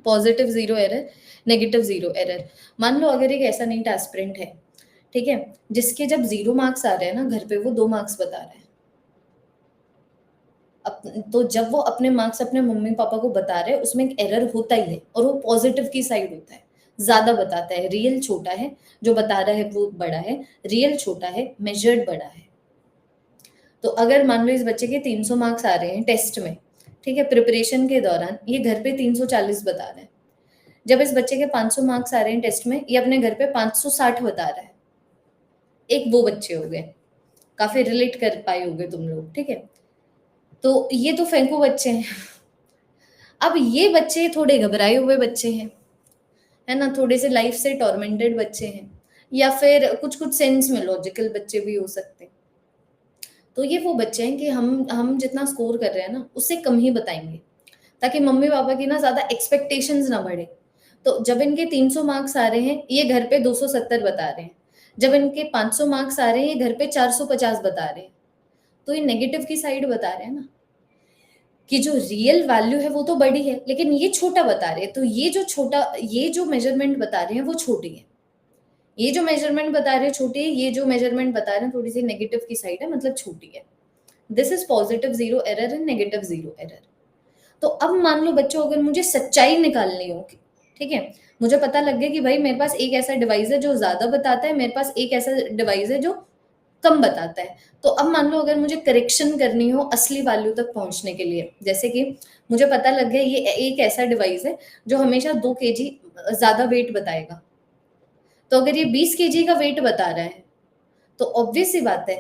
पॉजिटिव 0 एरर, नेगेटिव 0 एरर। मान लो अगर एक ऐसा नीट एस्पिरेंट है, ठीक है, जिसके जब 0 मार्क्स आ रहे हैं ना घर पे, वो 2 मार्क्स बता रहा है। तो जब वो अपने मार्क्स अपने मम्मी पापा को बता रहे हैं उसमें एक एरर होता ही है, और वो पॉजिटिव की साइड होता है, ज्यादा बताता है। रियल छोटा है, जो बता रहा है वो बड़ा है। रियल छोटा है, मेजर्ड बड़ा है। तो अगर मान लो इस बच्चे के 300 मार्क्स आ रहे हैं टेस्ट में, ठीक है, प्रिपरेशन के दौरान ये घर पे 340 बता रहा है। जब इस बच्चे के 500 मार्क्स आ रहे हैं टेस्ट में, ये अपने घर पे 560 बता रहा है। एक वो बच्चे हो गए, काफी रिलेट कर पाए होगे तुम लोग, ठीक है। तो ये तो फेंकू बच्चे हैं। अब ये बच्चे थोड़े घबराए हुए बच्चे हैं, है ना, थोड़े से लाइफ से टॉर्मेंटेड बच्चे हैं, या फिर कुछ कुछ सेंस में लॉजिकल बच्चे भी हो सकते हैं। तो ये वो बच्चे हैं कि हम जितना स्कोर कर रहे हैं ना उससे कम ही बताएंगे, ताकि मम्मी पापा की ना ज्यादा एक्सपेक्टेशंस ना बढ़े। तो जब इनके 300 मार्क्स आ रहे हैं ये घर पे 270 बता रहे हैं, जब इनके 500 मार्क्स आ रहे हैं ये घर पे 450 बता रहे हैं। तो ये नेगेटिव की साइड बता रहे हैं ना, कि जो रियल वैल्यू है वो तो बड़ी है लेकिन ये छोटा बता रहे हैं। तो ये जो मेजरमेंट बता रहे हैं वो छोटी है, ये जो मेजरमेंट बता रहे हैं छोटी है, ये जो मेजरमेंट बता रहे हैं थोड़ी सी नेगेटिव की साइड है, मतलब छोटी है। This is positive 0 error and negative 0 error. तो अब मान लो बच्चों, अगर मुझे सच्चाई निकालनी हो, ठीक है, मुझे पता लग गया कि भाई मेरे पास एक ऐसा डिवाइस है जो ज्यादा बताता है, मेरे पास एक ऐसा डिवाइस है जो कम बताता है। तो अब मान लो अगर मुझे करेक्शन करनी हो असली वैल्यू तक पहुंचने के लिए, जैसे कि मुझे पता लग गया ये एक ऐसा डिवाइस है जो हमेशा 2 केजी ज्यादा वेट बताएगा। तो अगर ये 20 केजी का वेट बता रहा है तो ऑब्वियस सी बात है,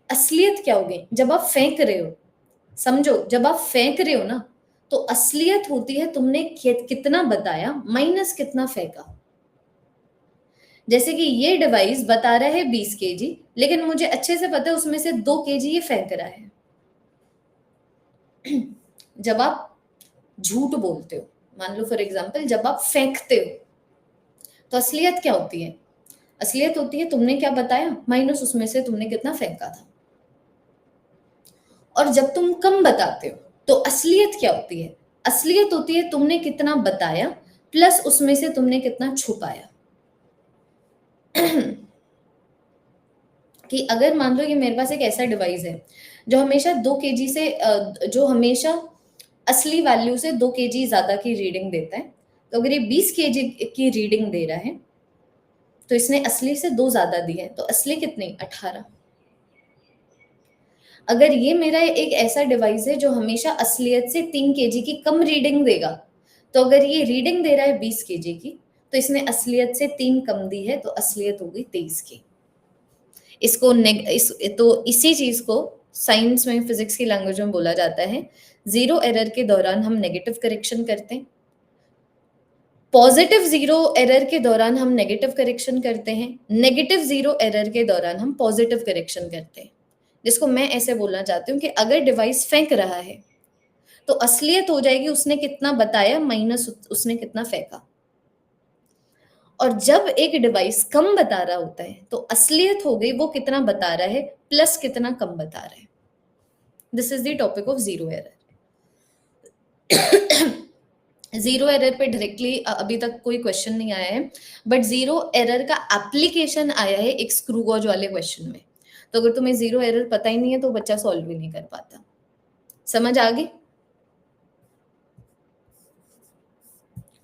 असलियत क्या होगी जब आप फेंक रहे हो। समझो, जब आप फेंक रहे हो ना, तो असलियत होती है तुमने कितना बताया माइनस कितना फेंका। जैसे कि ये डिवाइस बता रहा है 20 केजी, लेकिन मुझे अच्छे से पता है उसमें से 2 केजी ये फेंक रहा है। जब आप झूठ बोलते हो, मान लो फॉर एग्जाम्पल जब आप फेंकते हो, तो असलियत क्या होती है? असलियत होती है तुमने क्या बताया माइनस उसमें से तुमने कितना फेंका था। और जब तुम कम बताते हो तो असलियत क्या होती है? असलियत होती है तुमने कितना बताया प्लस उसमें से तुमने कितना छुपाया। कि अगर मान लो ये मेरे पास एक ऐसा डिवाइस है जो हमेशा 2 केजी से जो हमेशा असली वैल्यू से 2 केजी ज्यादा की रीडिंग देता है, तो अगर ये 20 केजी की रीडिंग दे रहा है तो इसने असली से 2 ज्यादा दी है, तो असली कितनी? 18। अगर ये मेरा एक ऐसा डिवाइस है जो हमेशा असलियत से 3 केजी की कम रीडिंग देगा, तो अगर ये रीडिंग दे रहा है 20 केजी की, तो इसने असलियत से 3 कम दी है, तो असलियत होगी 23 की। तो इसी चीज को साइंस में, फिजिक्स की लैंग्वेज में बोला जाता है, 0 एरर के दौरान हम नेगेटिव करेक्शन करते हैं, पॉजिटिव 0 एरर के दौरान हम नेगेटिव करेक्शन करते हैं, नेगेटिव 0 एरर के दौरान हम पॉजिटिव करेक्शन करते हैं। जिसको मैं ऐसे बोलना चाहती हूँ कि अगर डिवाइस फेंक रहा है तो असलियत हो जाएगी उसने कितना बताया माइनस उसने कितना फेंका। और जब एक डिवाइस कम बता रहा होता है तो असलियत हो गई वो कितना बता रहा है प्लस कितना कम बता रहा है. This is the topic of zero error. Zero error पे डायरेक्टली अभी तक कोई क्वेश्चन नहीं आया है, बट जीरो एरर का एप्लीकेशन आया है एक स्क्रू गॉज वाले क्वेश्चन में. तो अगर तुम्हें जीरो एरर पता ही नहीं है तो बच्चा सॉल्व भी नहीं कर पाता. समझ आ गई?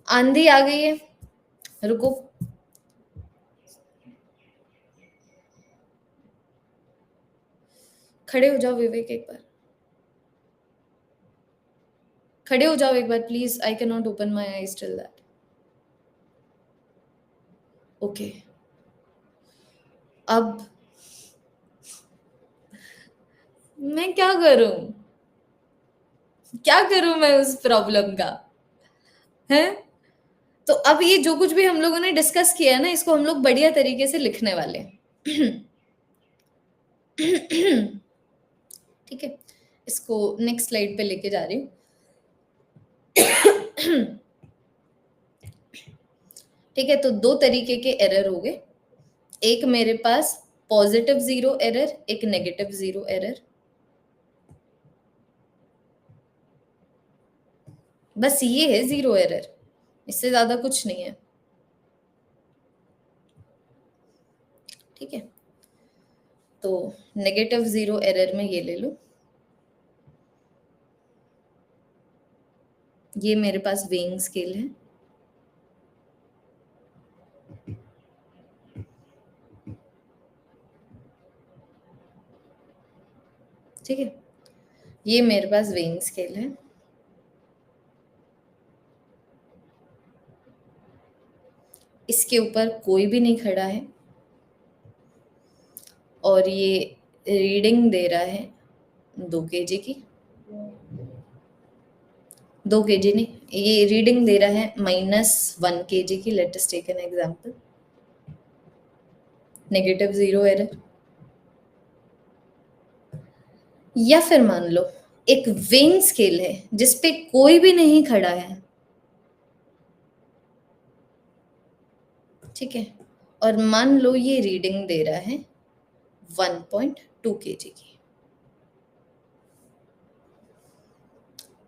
आंधी आ गई है, रुको. खड़े हो जाओ विवेक, एक बार खड़े हो जाओ एक बार please. I can not open my eyes till that. Okay. अब मैं क्या करूं? क्या करूं मैं उस प्रॉब्लम का? है. तो अब ये जो कुछ भी हम लोगों ने डिस्कस किया है ना, इसको हम लोग बढ़िया तरीके से लिखने वाले हैं. ठीक है, इसको नेक्स्ट स्लाइड पे लेके जा रही हूँ. ठीक है, तो दो तरीके के एरर हो गए. एक मेरे पास पॉजिटिव जीरो एरर, एक नेगेटिव जीरो एरर. बस ये है जीरो एरर, इससे ज्यादा कुछ नहीं है. ठीक है, तो नेगेटिव जीरो एरर में ये ले लो. ये मेरे पास वेइंग स्केल है. ठीक है, ये मेरे पास वेइंग स्केल है. इसके ऊपर कोई भी नहीं खड़ा है और ये रीडिंग दे रहा है 2 kg की. 2 kg नहीं, ये रीडिंग दे रहा है -1 kg की. Let us take an example. Negative zero error. या फिर मान लो एक वेइंग स्केल है जिसपे कोई भी नहीं खड़ा है. ठीक है, और मान लो ये रीडिंग दे रहा है 1.2 kg की.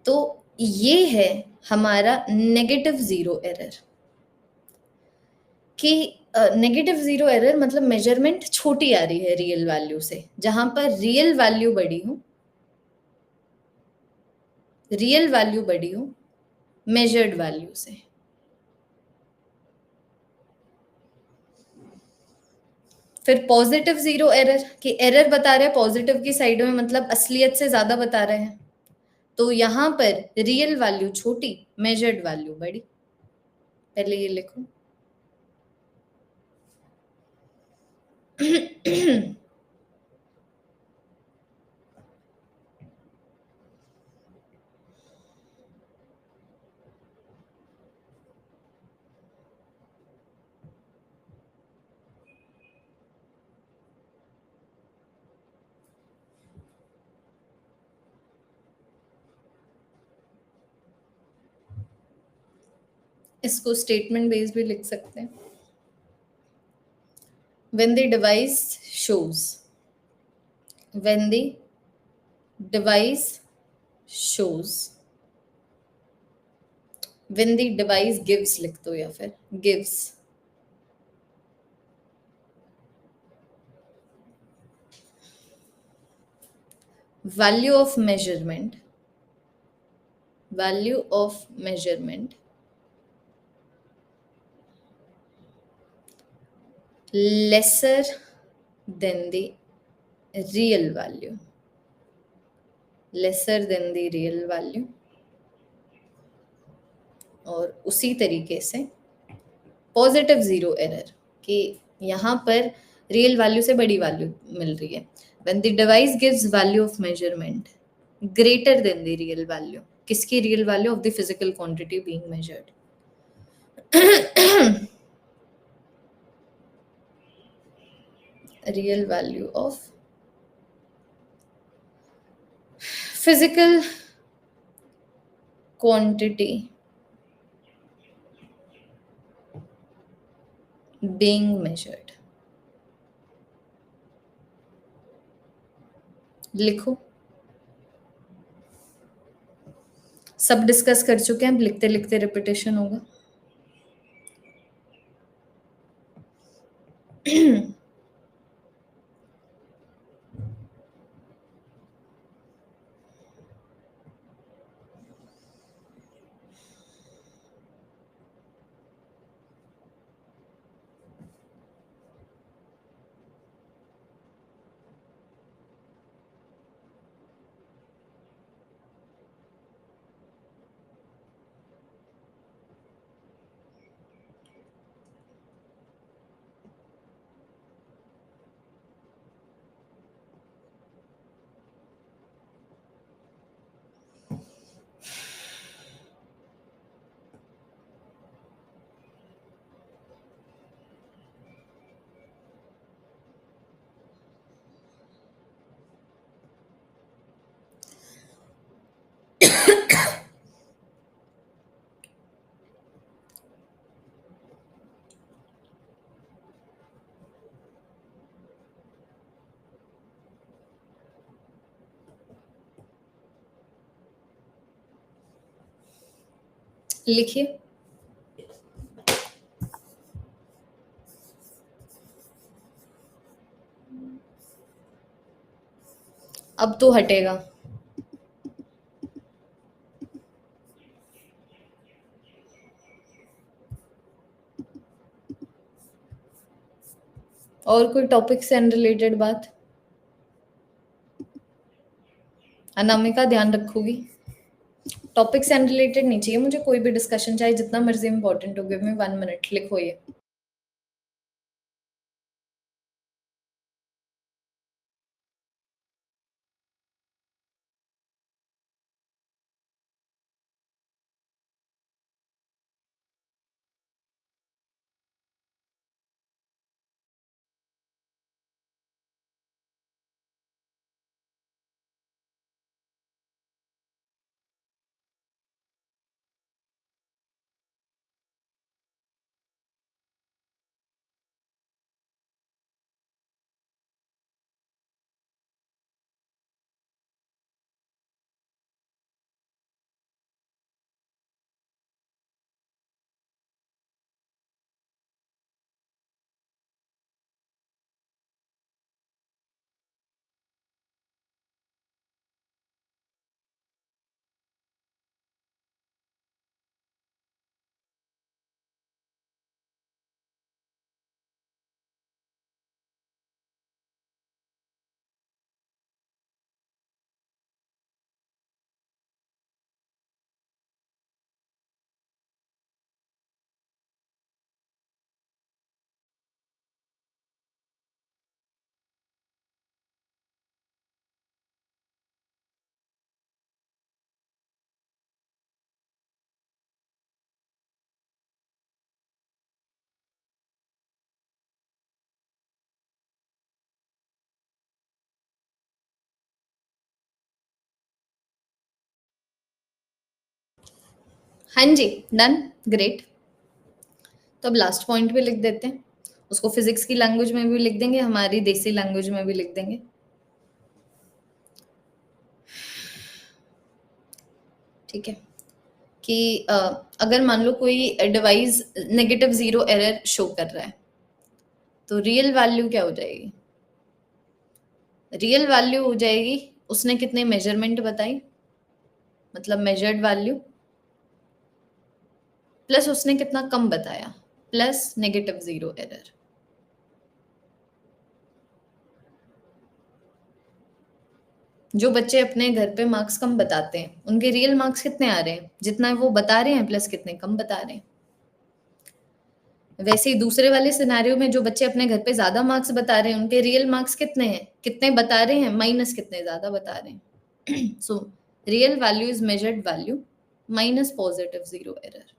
तो ये है हमारा नेगेटिव जीरो एरर. कि नेगेटिव जीरो एरर मतलब मेजरमेंट छोटी आ रही है रियल वैल्यू से. जहां पर रियल वैल्यू बड़ी हो, रियल वैल्यू बड़ी हो मेजर्ड वैल्यू से. फिर पॉजिटिव जीरो एरर, कि एरर बता रहे हैं पॉजिटिव की साइड में, मतलब असलियत से ज्यादा बता रहे हैं. तो यहां पर रियल वैल्यू छोटी, मेजर्ड वैल्यू बड़ी. पहले ये लिखो. इसको स्टेटमेंट बेस्ड भी लिख सकते हैं. when the device shows when the device shows when the device gives लिख दो या फिर gives value of measurement lesser than the real value, और उसी तरीके से पॉजिटिव जीरो एरर, कि यहाँ पर रियल वैल्यू से बड़ी वैल्यू मिल रही है. when the device gives value of measurement greater than the real value. किसकी real value? Of the physical quantity being measured. Real value of physical quantity being measured. लिखो, सब डिस्कस कर चुके हैं, अब लिखते लिखते रिपीटेशन होगा। लिखिए, अब तो हटेगा। और कोई टॉपिक से अनरिलेटेड बात? अनामिका ध्यान रखोगी? टॉपिक से अनरिलेटेड नहीं चाहिए मुझे कोई भी डिस्कशन, चाहे जितना मर्जी इंपॉर्टेंट हो। गिव मी 1 मिनट, लिखो ये। हाँ जी, डन, ग्रेट। तो अब लास्ट पॉइंट भी लिख देते हैं। उसको फिजिक्स की लैंग्वेज में भी लिख देंगे, हमारी देसी लैंग्वेज में भी लिख देंगे। ठीक है कि अगर मान लो कोई डिवाइस नेगेटिव 0 एरर शो कर रहा है, तो रियल वैल्यू क्या हो जाएगी? रियल वैल्यू हो जाएगी उसने कितने मेजरमेंट बताई, मतलब मेजर्ड वैल्यू, प्लस उसने कितना कम बताया, प्लस नेगेटिव 0 एरर। जो बच्चे अपने घर पे मार्क्स कम बताते हैं, उनके रियल मार्क्स कितने आ रहे हैं? जितना वो बता रहे हैं प्लस कितने कम बता रहे हैं। वैसे ही दूसरे वाले सिनेरियो में जो बच्चे अपने घर पे ज्यादा मार्क्स बता रहे हैं, उनके रियल मार्क्स कितने हैं, कितने बता रहे हैं, माइनस कितने ज्यादा बता रहे हैं। So real value is measured value minus positive 0 error.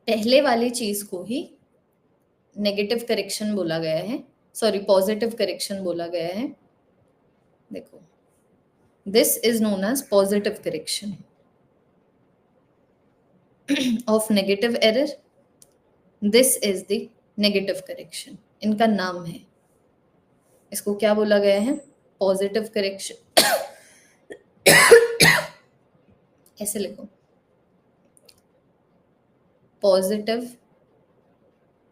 पहले वाली चीज को ही नेगेटिव करेक्शन बोला गया है, सॉरी पॉजिटिव करेक्शन बोला गया है। देखो This is known as positive correction of negative error. This is the negative correction. इनका नाम है, इसको क्या बोला गया है? Positive correction. ऐसे लिखो, पॉजिटिव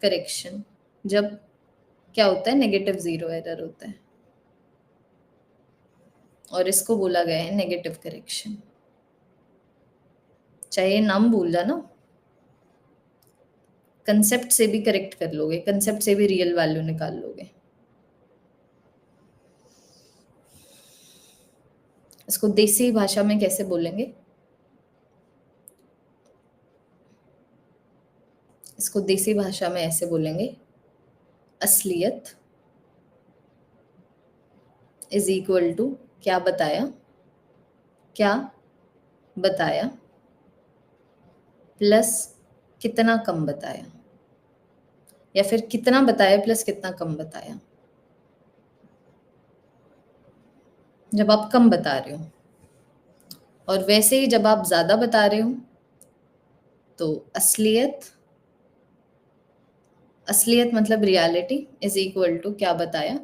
करेक्शन जब क्या होता है? नेगेटिव जीरो एरर होता है, और इसको बोला गया है नेगेटिव करेक्शन। चाहे नाम भूल जाना, कंसेप्ट से भी करेक्ट कर लोगे, कंसेप्ट से भी रियल वैल्यू निकाल लोगे। इसको देसी भाषा में कैसे बोलेंगे? इसको देसी भाषा में ऐसे बोलेंगे, असलियत इज इक्वल टू क्या बताया, क्या बताया प्लस कितना कम बताया, या फिर कितना बताया प्लस कितना कम बताया। जब आप कम बता रहे हो, और वैसे ही जब आप ज्यादा बता रहे हो, तो असलियत, असलियत मतलब रियलिटी इज इक्वल टू क्या बताया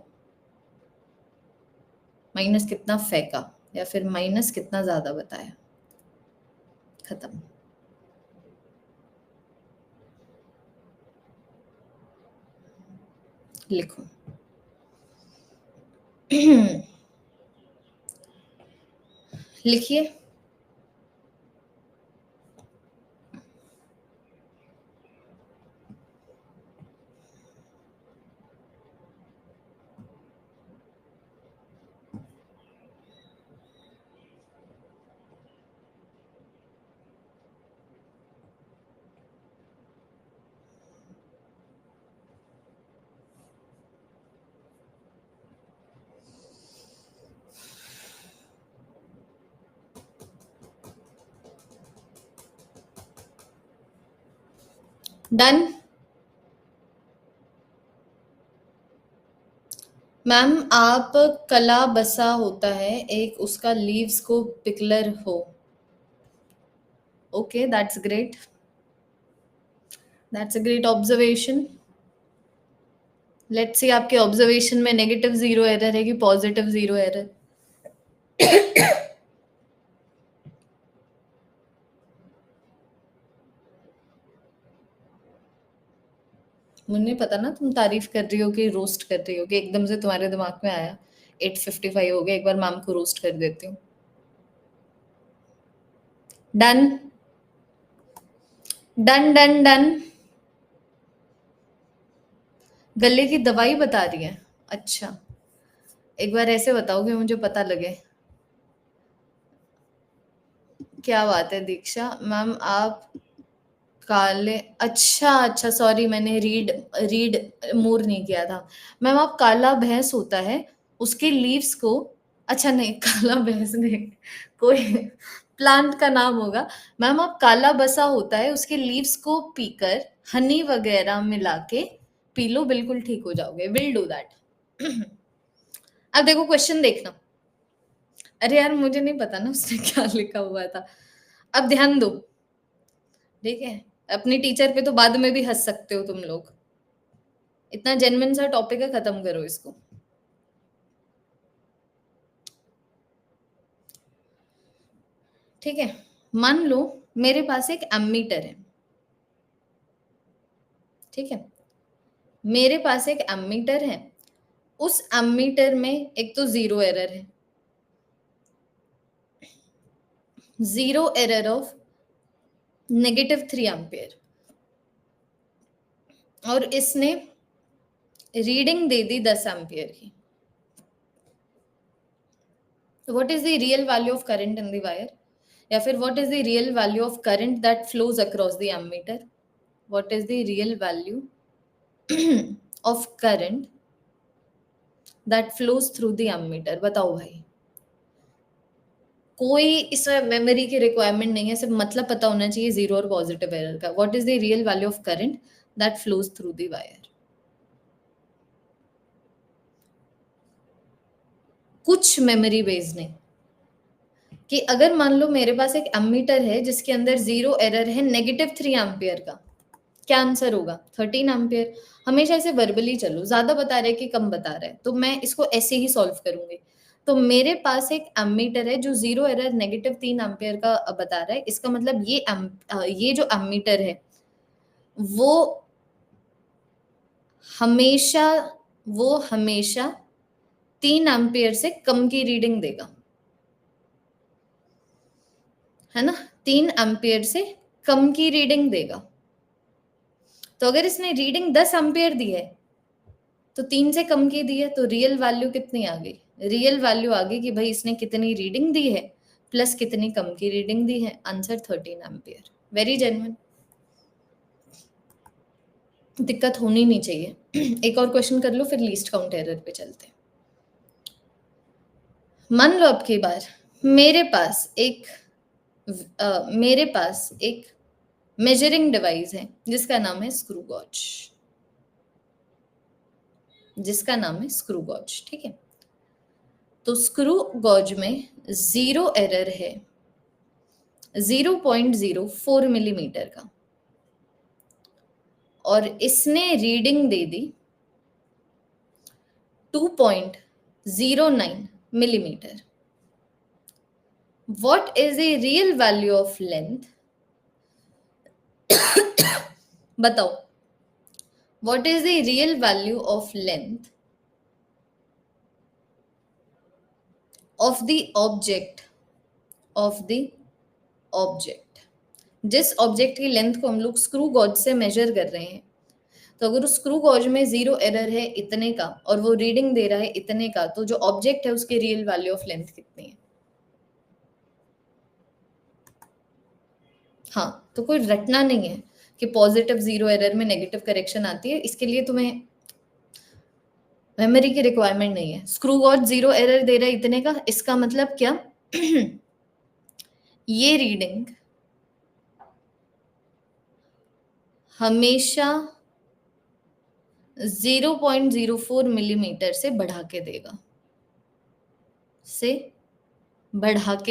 माइनस कितना फेंका, या फिर माइनस कितना ज्यादा बताया। खत्म। लिखो। लिखिए। डन। मैम आप कला बसा होता है एक, उसका लीव्स को पिकलर हो। Okay, that's great, that's a great observation. Let's see आपके ऑब्जर्वेशन में नेगेटिव जीरो एरर है कि पॉजिटिव जीरो एरर। मुझे नहीं पता ना, तुम तारीफ कर रही हो कि रोस्ट कर रही हो, कि एकदम से तुम्हारे दिमाग में आया 8:55 हो गया, एक बार मैम को रोस्ट कर देती हूँ। Done done done done. गले की दवाई बता रही है? अच्छा, एक बार ऐसे बताओ कि मुझे पता लगे। क्या बात है दीक्षा मैम, आप काले, अच्छा अच्छा, सॉरी मैंने रीड रीड मोर नहीं किया था। मैम आप काला भैंस होता है उसके लीव्स को, अच्छा नहीं काला भैंस नहीं, कोई प्लांट का नाम होगा। मैम आप काला बसा होता है उसके लीव्स को पीकर हनी वगैरह मिला के पी लो, बिल्कुल ठीक हो जाओगे। Will do that. अब देखो क्वेश्चन देखना। अरे यार मुझे नहीं पता ना उसने क्या लिखा हुआ था। अब ध्यान दो, ठीक है? अपनी टीचर पे तो बाद में भी हंस सकते हो तुम लोग, इतना जेन्युइन सा टॉपिक है, खत्म करो इसको। ठीक है, मान लो मेरे पास एक एमीटर है, ठीक है? मेरे पास एक एमीटर है, उस एमीटर में एक तो जीरो एरर है, जीरो एरर ऑफ -3 एम्पियर, और इसने रीडिंग दे दी 10 एम्पियर की। What is the real value of current in the wire, या फिर what is the real value of current that flows across the ammeter? What is the real value of current that flows through the ammeter? बताओ भाई। कोई इसमें memory की requirement नहीं है, सिर्फ मतलब पता होना चाहिए जीरो और पॉजिटिव एरर का। What is the real value of current that flows through the wire? कुछ मेमोरी बेस्ड नहीं, कि अगर मान लो मेरे पास एक एमीटर है जिसके अंदर 0 एरर है -3 एम्पियर का, क्या आंसर होगा? 13 एम्पियर। हमेशा ऐसे वर्बली चलो, ज्यादा बता रहे कि कम बता रहे, तो मैं इसको ऐसे ही सॉल्व करूंगी। तो मेरे पास एक एमीटर है जो 0 एरर -3 एम्पियर का बता रहा है। इसका मतलब ये जो एमीटर है वो हमेशा वो हमेशा 3 एम्पियर से कम की रीडिंग देगा, है ना? 3 एम्पियर से कम की रीडिंग देगा। तो अगर इसने रीडिंग 10 एम्पियर दी है तो 3 से कम की दी है, तो रियल वैल्यू कितनी आ गई? रियल वैल्यू आ गई कि भाई इसने कितनी रीडिंग दी है प्लस कितनी कम की रीडिंग दी है। Answer 13 ampere. वेरी जेन्युइन, दिक्कत होनी नहीं चाहिए। एक और क्वेश्चन कर लो फिर लीस्ट काउंट एरर पे चलते हैं। मान लो अब की बार मेरे पास एक मेजरिंग डिवाइस है जिसका नाम है स्क्रू गॉज, ठीक है? तो स्क्रू गॉज में 0 एरर है 0.04 मिलीमीटर का, और इसने रीडिंग दे दी 2.09 millimetre. What is the real value of length? बताओ, what is the real value of length of the object जिस ऑब्जेक्ट की लेंथ को हम लोग स्क्रू गॉज से मेजर कर रहे हैं, तो अगर उस स्क्रू गॉज में 0 एरर है इतने का और वो रीडिंग दे रहा है इतने का, तो जो ऑब्जेक्ट है उसकी रियल वैल्यू ऑफ लेंथ कितनी है? हाँ, तो कोई रटना नहीं है कि पॉजिटिव 0 एरर में नेगेटिव करेक्शन आती है, इसके लिए तुम्हें मेमोरी की रिक्वायरमेंट नहीं है। स्क्रू गॉज 0 एरर दे रहा है इतने का, इसका मतलब क्या? ये रीडिंग हमेशा 0.04 मिलीमीटर से बढ़ा के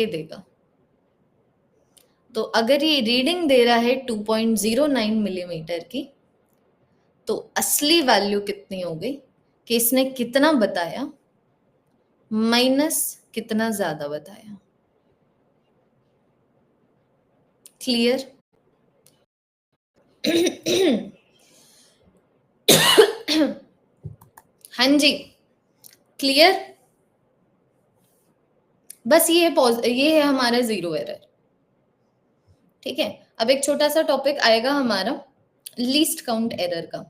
देगा। तो अगर ये रीडिंग दे रहा है 2.09 मिलीमीटर की, तो असली वैल्यू कितनी हो गई कि इसने कितना बताया माइनस कितना ज्यादा बताया। क्लियर? हाँ जी, क्लियर? बस ये है हमारा 0 एरर, ठीक है? अब एक छोटा सा टॉपिक आएगा हमारा लीस्ट काउंट एरर का।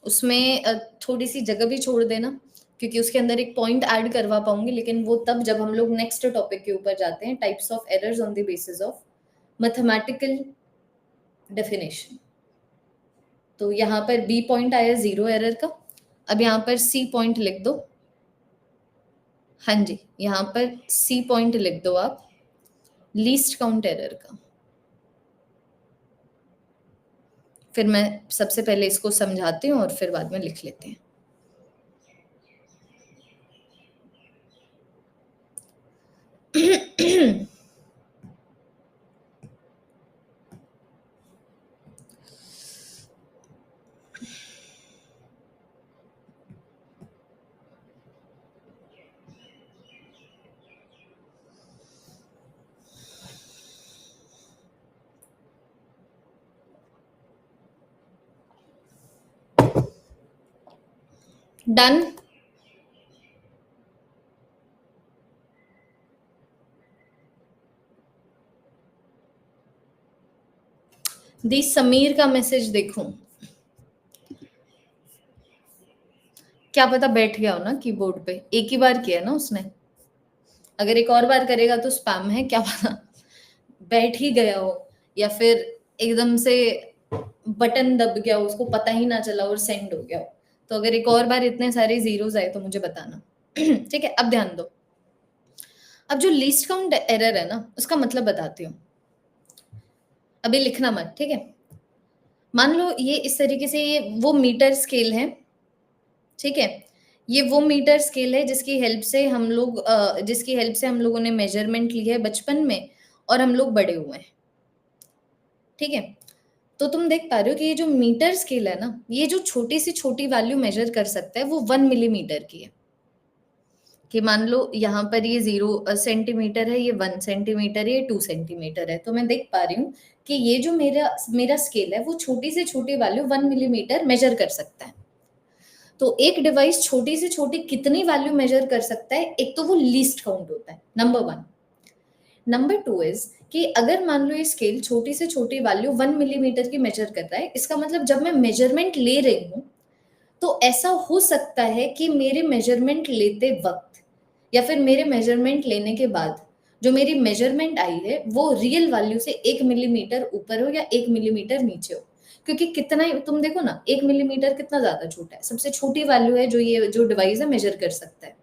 उसमें थोड़ी सी जगह भी छोड़ देना, क्योंकि उसके अंदर एक पॉइंट ऐड करवा पाऊंगी, लेकिन वो तब जब हम लोग नेक्स्ट टॉपिक के ऊपर जाते हैं, types of errors on the basis of mathematical definition. तो यहाँ पर बी पॉइंट आया 0 एरर का, अब यहाँ पर सी पॉइंट लिख दो। हाँ जी, यहाँ पर सी पॉइंट लिख दो आप, लीस्ट काउंट एरर का। फिर मैं सबसे पहले इसको समझाती हूँ और फिर बाद में लिख लेते हैं। डन? दी समीर का मैसेज देखूं, क्या पता बैठ गया हो ना कीबोर्ड पे, एक ही बार किया ना उसने, अगर एक और बार करेगा तो स्पैम है, क्या पता बैठ ही गया हो, या फिर एकदम से बटन दब गया हो, उसको पता ही ना चला और सेंड हो गया हो। तो अगर एक और बार इतने सारे जीरोस आए तो मुझे बताना। ठीक है, अब ध्यान दो। अब जो लीस्ट काउंट एरर है ना, उसका मतलब बताती हूँ, अभी लिखना मत, ठीक है? मान लो ये इस तरीके से, ये वो मीटर स्केल है, ठीक है? ये वो मीटर स्केल है जिसकी हेल्प से हम लोगों ने मेजरमेंट ली है बचपन में और हम लोग बड़े हुए हैं, ठीक है। तो तुम देख पा रहे हो कि ये जो मीटर स्केल है ना, ये जो छोटी से छोटी वैल्यू मेजर कर सकता है वो 1 मिलीमीटर की है। कि मान लो यहाँ पर ये 0 सेंटीमीटर है, ये 1 सेंटीमीटर है, ये 2 सेंटीमीटर है, तो मैं देख पा रही हूँ कि ये जो मेरा मेरा स्केल है वो छोटी से छोटी वैल्यू 1 मिलीमीटर मेजर कर सकता है। तो एक डिवाइस छोटी से छोटी कितनी वैल्यू मेजर कर सकता है, एक तो वो लीस्ट काउंट होता है, नंबर 1। नंबर 2 इज कि अगर मान लो ये स्केल छोटी से छोटी वैल्यू 1 मिलीमीटर की मेजर कर रहा है, इसका मतलब जब मैं मेजरमेंट ले रही हूँ तो ऐसा हो सकता है कि मेरे मेजरमेंट लेते वक्त या फिर मेरे मेजरमेंट लेने के बाद जो मेरी मेजरमेंट आई है वो रियल वैल्यू से 1 मिलीमीटर ऊपर हो या 1 मिलीमीटर नीचे हो। क्योंकि कितना ही तुम देखो ना, 1 मिलीमीटर कितना ज्यादा छोटा है, सबसे छोटी वैल्यू है जो ये जो डिवाइस है मेजर कर सकता है।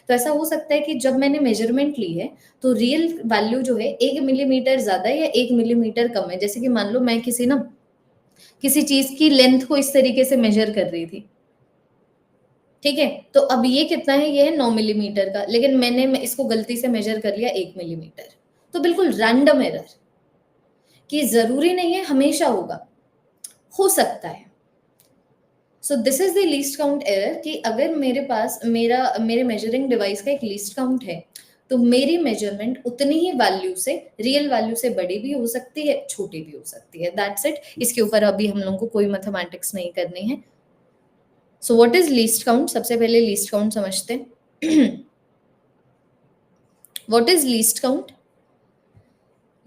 तो ऐसा हो सकता है कि जब मैंने मेजरमेंट ली है तो रियल वैल्यू जो है 1 मिलीमीटर ज्यादा है या 1 मिलीमीटर कम है। जैसे कि मान लो मैं किसी चीज की लेंथ को इस तरीके से मेजर कर रही थी, ठीक है। तो अब ये कितना है, ये है 9 मिलीमीटर का, लेकिन मैंने इसको गलती से मेजर कर लिया 1 मिलीमीटर। तो बिल्कुल रैंडम एरर, कि जरूरी नहीं है हमेशा होगा, हो सकता है। So this is the least count error, कि अगर मेरे पास मेरे मेजरिंग डिवाइस का एक लीस्ट काउंट है तो मेरी मेजरमेंट उतनी ही वैल्यू से, रियल वैल्यू से बड़ी भी हो सकती है, छोटी भी हो सकती है। That's it. इसके ऊपर अभी हम लोगों को कोई मैथमेटिक्स नहीं करनी है। So what is least count? सबसे पहले लीस्ट काउंट समझते हैं। What is least count?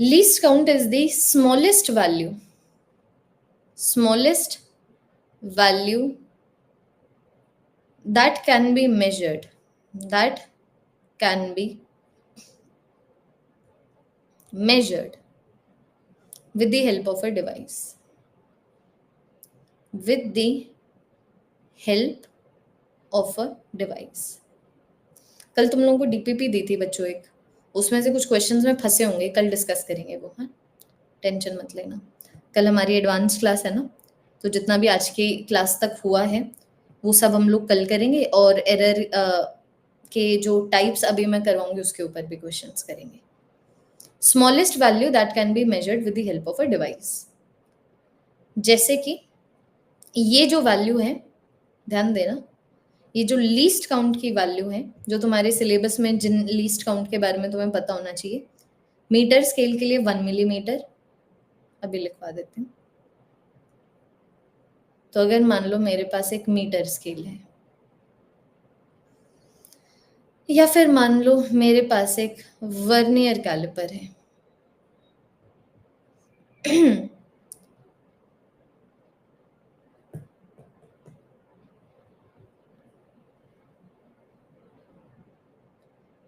Least count is the smallest value that can be measured, that can be measured with the help of a device, with the help of a device। कल तुम लोगों को DPP दी थी बच्चों एक, उसमें से कुछ क्वेश्चंस में फंसे होंगे, कल डिस्कस करेंगे वो। हाँ, टेंशन मत लेना, कल हमारी एडवांस क्लास है ना, तो जितना भी आज की क्लास तक हुआ है वो सब हम लोग कल करेंगे, और एरर के जो टाइप्स अभी मैं करवाऊंगी उसके ऊपर भी क्वेश्चंस करेंगे। Smallest value that can be measured with the help of a device, जैसे कि ये जो वैल्यू है, ध्यान देना, ये जो लीस्ट काउंट की वैल्यू है, जो तुम्हारे सिलेबस में जिन लीस्ट काउंट के बारे में तुम्हें पता होना चाहिए, मीटर स्केल के लिए 1 मिलीमीटर, अभी लिखवा देती हूँ। तो अगर मान लो मेरे पास एक मीटर स्केल है, या फिर मान लो मेरे पास एक वर्नियर कैलिपर है,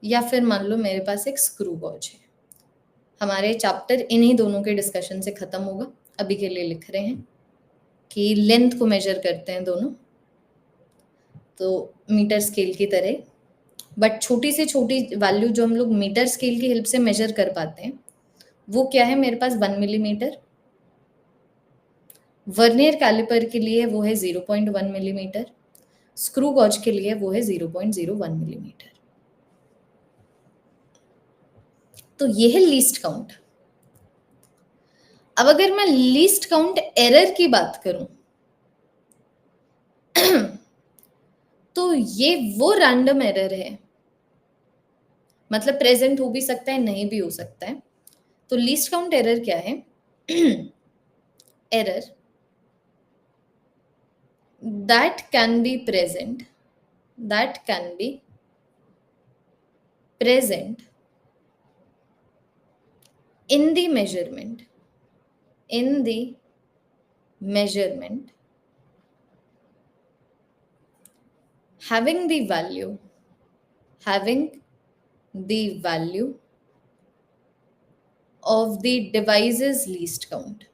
या फिर मान लो मेरे पास एक स्क्रू गॉज है। हमारे चैप्टर इन्हीं दोनों के डिस्कशन से खत्म होगा। अभी के लिए लिख रहे हैं कि लेंथ को मेजर करते हैं दोनों, तो मीटर स्केल की तरह, बट छोटी से छोटी वैल्यू जो हम लोग मीटर स्केल की हेल्प से मेजर कर पाते हैं वो क्या है, मेरे पास 1 मिलीमीटर। वर्नियर कैलिपर के लिए वो है 0.1 मिलीमीटर, स्क्रू गॉज के लिए वो है 0.01 मिलीमीटर। तो ये है लीस्ट काउंट। अब अगर मैं लीस्ट काउंट एरर की बात करूं तो ये वो रैंडम एरर है, मतलब प्रेजेंट हो भी सकता है, नहीं भी हो सकता है। तो लीस्ट काउंट एरर क्या है? Error that can be present, that can be present in the measurement, in the measurement having the value, having the value of the device's least count।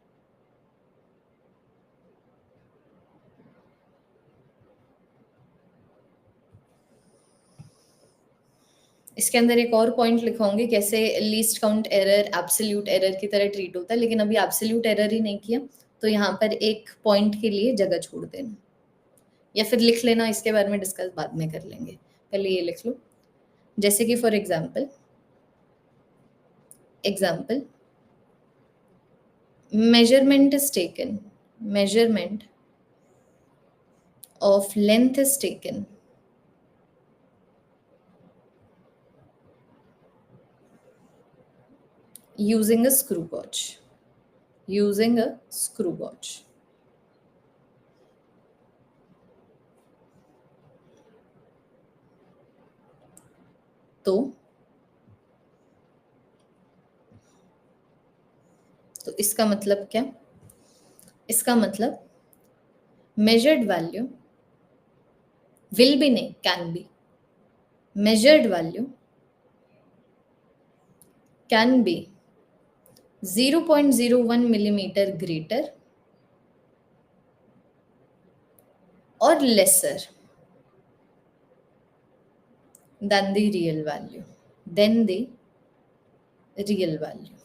इसके अंदर एक और पॉइंट लिखाऊंगी कैसे least count error absolute error की तरह treat होता है, लेकिन अभी एब्सोल्यूट एरर ही नहीं किया, तो यहाँ पर एक पॉइंट के लिए जगह छोड़ देना या फिर लिख लेना, इसके बारे में डिस्कस बाद में कर लेंगे, पहले ये लिख लो। जैसे कि for example measurement is taken, measurement of length is taken using a screw gauge, using a screw gauge. तो इसका मतलब क्या? इसका मतलब measured value will be नहीं, can be, measured value can be 0.01 millimeter greater or lesser than the real value, than the real value.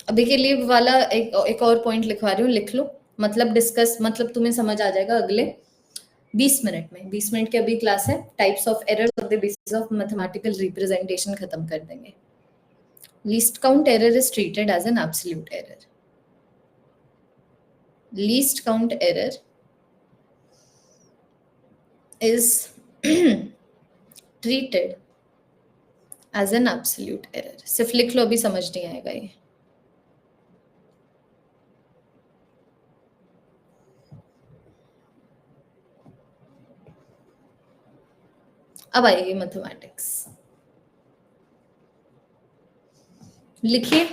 अभी के लिए वाला एक और पॉइंट लिखवा रही हूँ, लिख लो, मतलब डिस्कस, मतलब तुम्हें समझ आ जाएगा अगले 20 मिनट में। 20 मिनट की अभी क्लास है, types of errors of the basis of mathematical representation खत्म कर देंगे। Least count error is treated as an absolute error. Least count error is treated as an absolute error। सिर्फ लिख लो, अभी समझ नहीं आएगा ये। अब आएगी मैथमेटिक्स, लिखिए।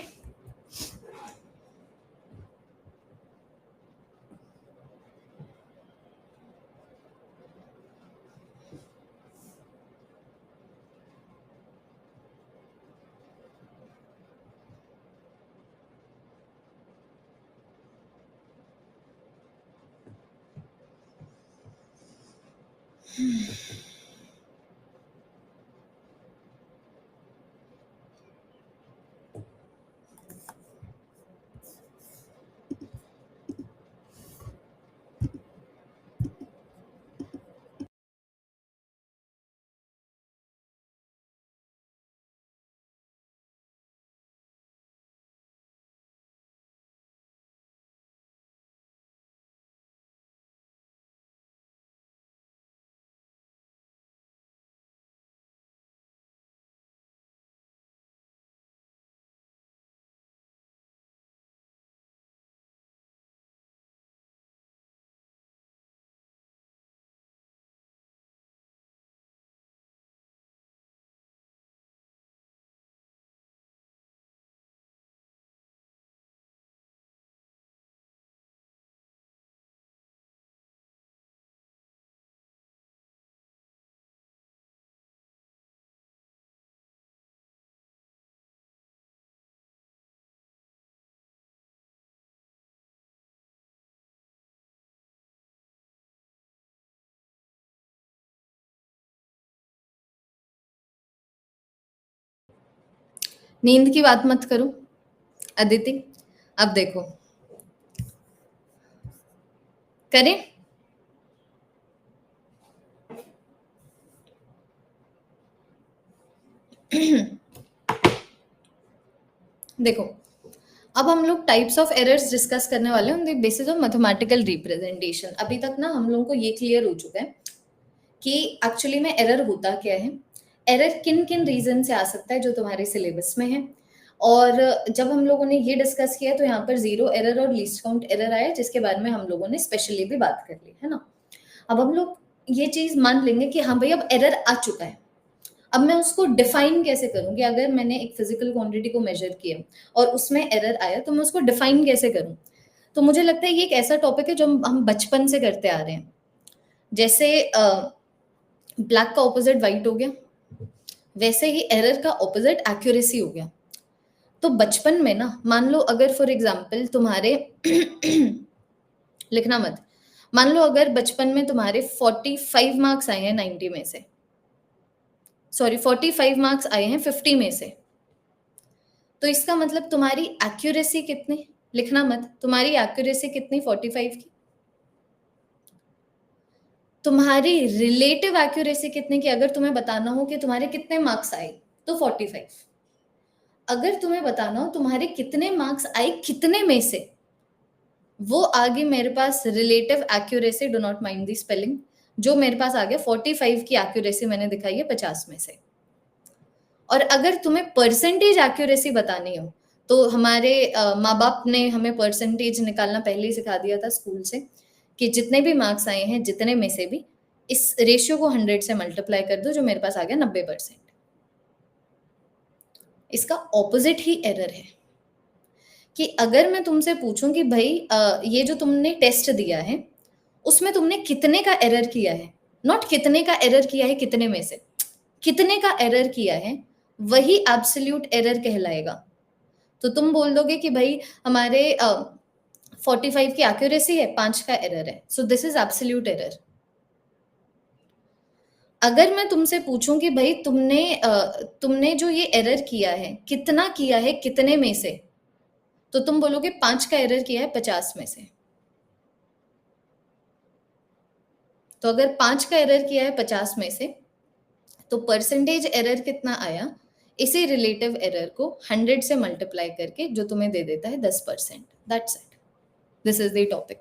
नींद की बात मत करो अदिति। अब देखो, करें? देखो, अब हम लोग टाइप्स ऑफ एरर्स डिस्कस करने वाले हैं on the basis of mathematical representation. अभी तक ना हम लोगों को ये क्लियर हो चुका है कि एक्चुअली में एरर होता क्या है, एरर किन किन रीजन से आ सकता है जो तुम्हारे सिलेबस में है। और जब हम लोगों ने ये डिस्कस किया तो यहाँ पर जीरो एरर और लीस्ट काउंट एरर आया, जिसके बारे में हम लोगों ने स्पेशली भी बात कर ली है ना। अब हम लोग ये चीज मान लेंगे कि हाँ भाई अब एरर आ चुका है, अब मैं उसको डिफाइन कैसे करूँ? कि अगर मैंने एक फिजिकल क्वांटिटी को मेजर किया और उसमें एरर आया तो मैं उसको डिफाइन कैसे करूँ? तो मुझे लगता है ये एक ऐसा टॉपिक है जो हम बचपन से करते आ रहे हैं। जैसे ब्लैक का ऑपोजिट व्हाइट हो गया, वैसे ही एरर का ऑपोजिट एक्यूरेसी हो गया। तो बचपन में ना, मान लो अगर फॉर एग्जांपल तुम्हारे लिखना मत, मान लो अगर बचपन में तुम्हारे 45 मार्क्स आए हैं 90 में से, सॉरी 45 मार्क्स आए हैं 50 में से, तो इसका मतलब तुम्हारी एक्यूरेसी कितनी, लिखना मत, तुम्हारी एक्यूरेसी कितनी 45 की, तुम्हारी रिलेटिव एक्यूरेसी कितने की, अगर तुम्हें बताना हो कि तुम्हारे कितने मार्क्स आए तो 45, अगर तुम्हें बताना हो तुम्हारे कितने मार्क्स आए कितने में से, वो आगे मेरे पास relative accuracy, do not mind the spelling, जो मेरे पास आ गया 45 की एक्यूरेसी मैंने दिखाई है 50 में से। और अगर तुम्हें परसेंटेज एक्यूरेसी बतानी हो तो हमारे माँ बाप ने हमें परसेंटेज निकालना पहले ही सिखा दिया था स्कूल से, कि जितने भी मार्क्स आए हैं जितने में से भी इस रेशियो को 100 से मल्टीप्लाई कर दो, जो मेरे पास आ गया 90%। इसका ऑपोजिट ही एरर है कि अगर मैं तुमसे पूछूं कि भाई ये जो तुमने टेस्ट दिया है उसमें तुमने कितने का एरर किया है, नॉट कितने का एरर किया है कितने में से, कितने का एरर किया है, वही एब्सोल्यूट एरर कहलाएगा। तो तुम बोल दोगे कि भाई हमारे 45 की एक्यूरेसी है, 5 का एरर है, so this is absolute error. अगर मैं तुमसे पूछूं कि भाई तुमने जो ये एरर किया है कितना किया है कितने में से, तो तुम बोलोगे 5 का एरर किया है 50 में से। तो अगर 5 का एरर किया है 50 में से, तो परसेंटेज एरर कितना आया, इसी रिलेटिव एरर को 100 से मल्टीप्लाई करके जो तुम्हें दे देता है 10%। That's it, this is the topic.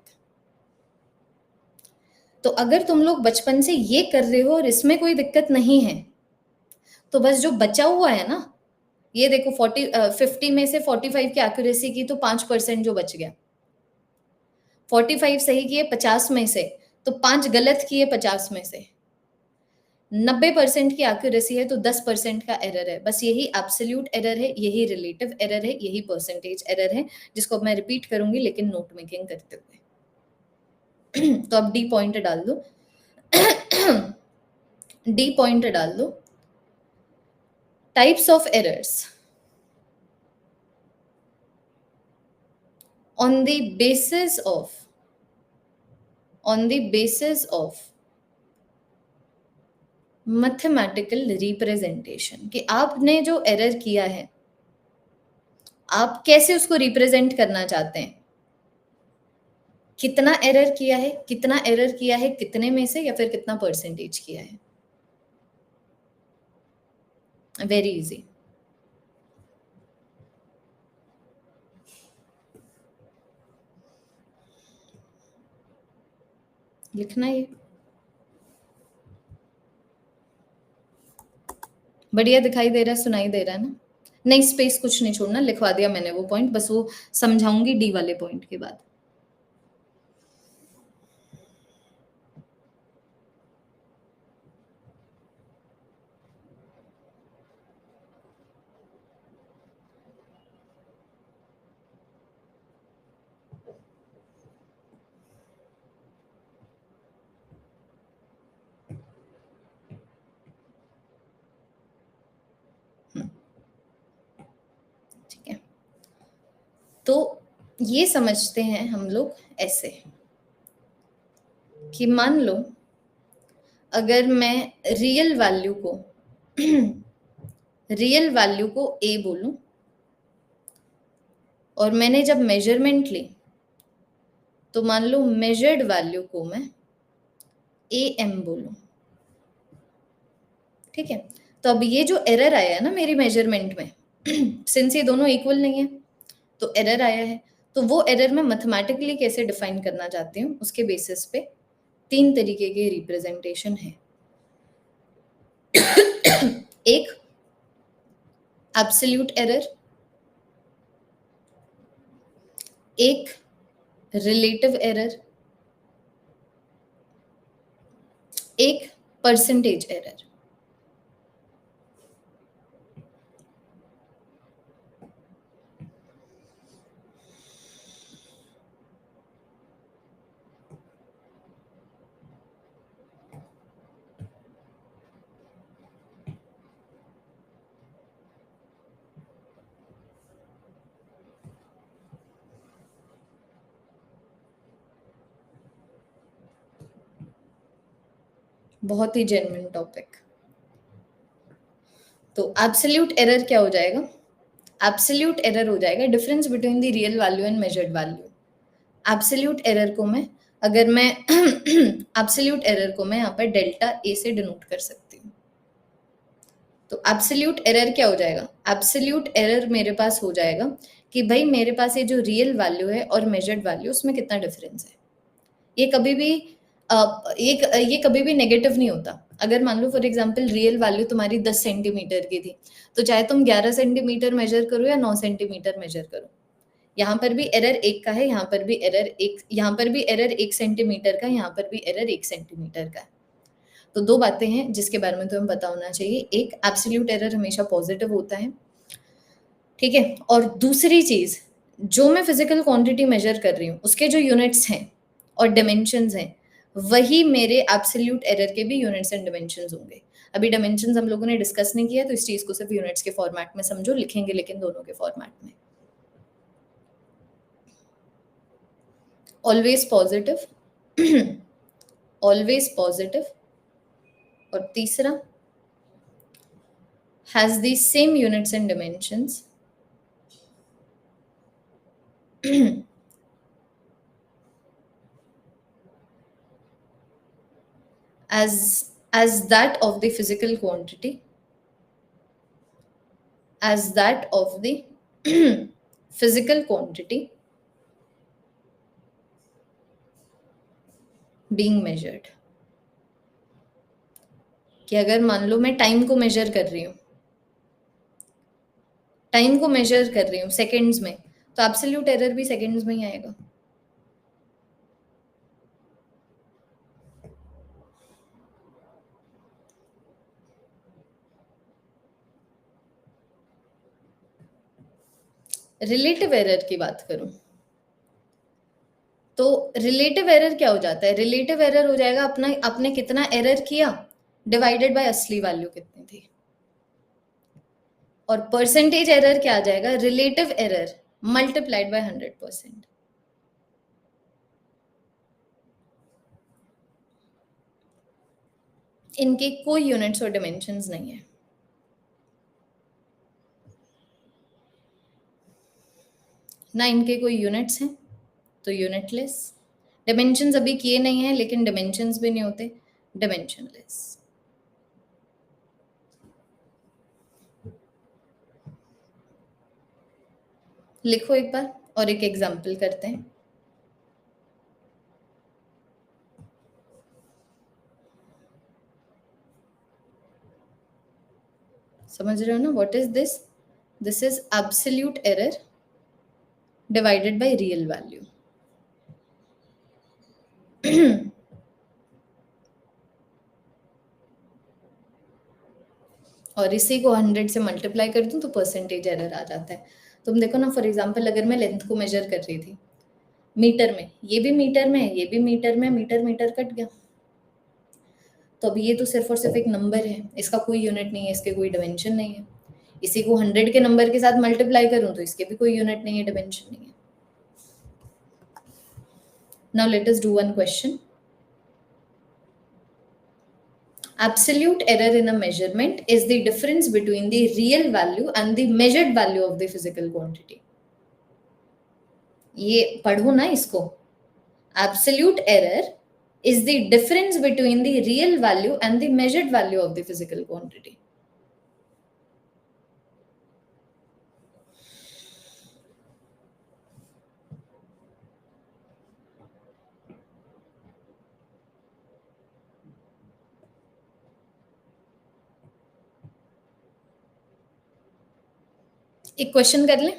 तो अगर तुम लोग बचपन से ये कर रहे हो और इसमें कोई दिक्कत नहीं है, तो बस जो बचा हुआ है ना, ये देखो 50 में से 45 की एक्यूरेसी की तो 5% जो बच गया, 45 सही किए 50 में से, तो 5 गलत किए 50 में से, 90% की एक्यूरेसी है तो 10% का एरर है। बस यही एब्सोल्यूट एरर है, यही रिलेटिव एरर है, यही परसेंटेज एरर है, जिसको मैं रिपीट करूंगी लेकिन नोट मेकिंग करते हुए। तो अब डी पॉइंट डाल दो। डी पॉइंट डाल दो, types of errors on the basis of mathematical representation, कि आपने जो एरर किया है आप कैसे उसको रिप्रेजेंट करना चाहते हैं, कितना एरर किया है, कितना एरर किया है कितने में से, या फिर कितना परसेंटेज किया है। Very easy. लिखना ये बढ़िया दिखाई दे रहा है, सुनाई दे रहा है ना, नहीं स्पेस कुछ नहीं छोड़ना, लिखवा दिया मैंने वो पॉइंट, बस वो समझाऊंगी डी वाले पॉइंट के बाद। ठीक है, तो ये समझते हैं हम लोग ऐसे कि मान लो अगर मैं रियल वैल्यू को रियल वैल्यू को ए बोलूं, और मैंने जब मेजरमेंट ली तो मान लो मेजर्ड वैल्यू को मैं ए एम बोलूं। ठीक है, तो अब ये जो एरर आया है ना मेरी मेजरमेंट में, सिंस ये दोनों इक्वल नहीं है तो एरर आया है, तो वो एरर मैं मैथमेटिकली कैसे डिफाइन करना चाहती हूँ उसके बेसिस पे 3 तरीके के रिप्रेजेंटेशन है। एक एब्सोल्यूट एरर, एक रिलेटिव एरर, एक परसेंटेज एरर। बहुत ही जेन्युइन टॉपिक। तो एब्सोल्यूट एरर क्या हो जाएगा? एब्सोल्यूट एरर हो जाएगा difference between the real value and measured value. Absolute error को मैं अगर मैं एब्सोल्यूट एरर को मैं यहाँ पर डेल्टा ए से डिनोट कर सकती हूँ। तो एब्सोल्यूट एरर क्या हो जाएगा? एब्सोल्यूट एरर मेरे पास हो जाएगा कि भाई मेरे पास ये जो रियल वैल्यू है और मेजर्ड वैल्यू उसमें कितना डिफरेंस है। ये कभी भी ये कभी भी नेगेटिव नहीं होता। अगर मान लो फॉर एग्जांपल रियल वैल्यू तुम्हारी 10 सेंटीमीटर की थी, तो चाहे तुम 11 सेंटीमीटर मेजर करो या 9 सेंटीमीटर मेजर करो, यहाँ पर भी एरर एक का है, यहाँ पर भी एरर एक, यहाँ पर भी एरर 1 सेंटीमीटर का, यहाँ पर भी एरर 1 सेंटीमीटर का है। तो दो बातें हैं जिसके बारे में तुम्हें पता होना चाहिए। एक, एब्सोल्यूट एरर हमेशा पॉजिटिव होता है, ठीक है। और दूसरी चीज, जो मैं फिजिकल क्वांटिटी मेजर कर रही हूँ उसके जो यूनिट्स हैं और डिमेंशंस हैं, वही मेरे एब्सोल्यूट एरर के भी यूनिट्स एंड डिमेंशंस होंगे। अभी डिमेंशंस हम लोगों ने डिस्कस नहीं किया, तो इस चीज को सिर्फ यूनिट्स के फॉर्मेट में समझो, लिखेंगे लेकिन दोनों के फॉर्मेट में। Always positive, always positive. और तीसरा, has the same units and dimensions as that of the physical quantity, as that of the physical quantity being measured। कि अगर मान लो मैं टाइम को मेजर कर रही हूँ, टाइम को मेजर कर रही हूँ सेकेंड्स में, तो एब्सोल्यूट एरर भी सेकेंड्स में ही आएगा। रिलेटिव एरर की बात करूं तो रिलेटिव एरर क्या हो जाता है? रिलेटिव एरर हो जाएगा अपना, आपने कितना एरर किया डिवाइडेड बाय असली वैल्यू कितनी थी। और परसेंटेज एरर क्या आ जाएगा? Relative error multiplied by 100%। इनके कोई यूनिट्स और डिमेंशंस नहीं है। ना इनके कोई यूनिट्स हैं तो यूनिटलेस। डिमेंशंस अभी किए नहीं है लेकिन डिमेंशंस भी नहीं होते, डिमेंशनलेस। लिखो एक बार और एक एग्जांपल करते हैं। समझ रहे हो ना? What is this? This is absolute error divided by real value. और इसी को 100 से मल्टीप्लाई कर दूं तो परसेंटेज एरर आ जाता है। तुम देखो ना, फॉर एग्जांपल अगर मैं लेंथ को मेजर कर रही थी मीटर में, ये भी मीटर में है, ये भी मीटर में, मीटर मीटर कट गया। तो अब ये तो सिर्फ और सिर्फ एक नंबर है, इसका कोई यूनिट नहीं है, इसके कोई डिमेंशन नहीं है। इसी को 100 के नंबर के साथ मल्टीप्लाई करूं तो इसके भी कोई यूनिट नहीं है, डिमेंशन नहीं है। Now let us do one question. Absolute error in a measurement is the difference between the real value and the measured value of the physical quantity। ये पढ़ो ना इसको। Absolute error is the difference between the real value and the measured value of the physical quantity। एक question कर लें।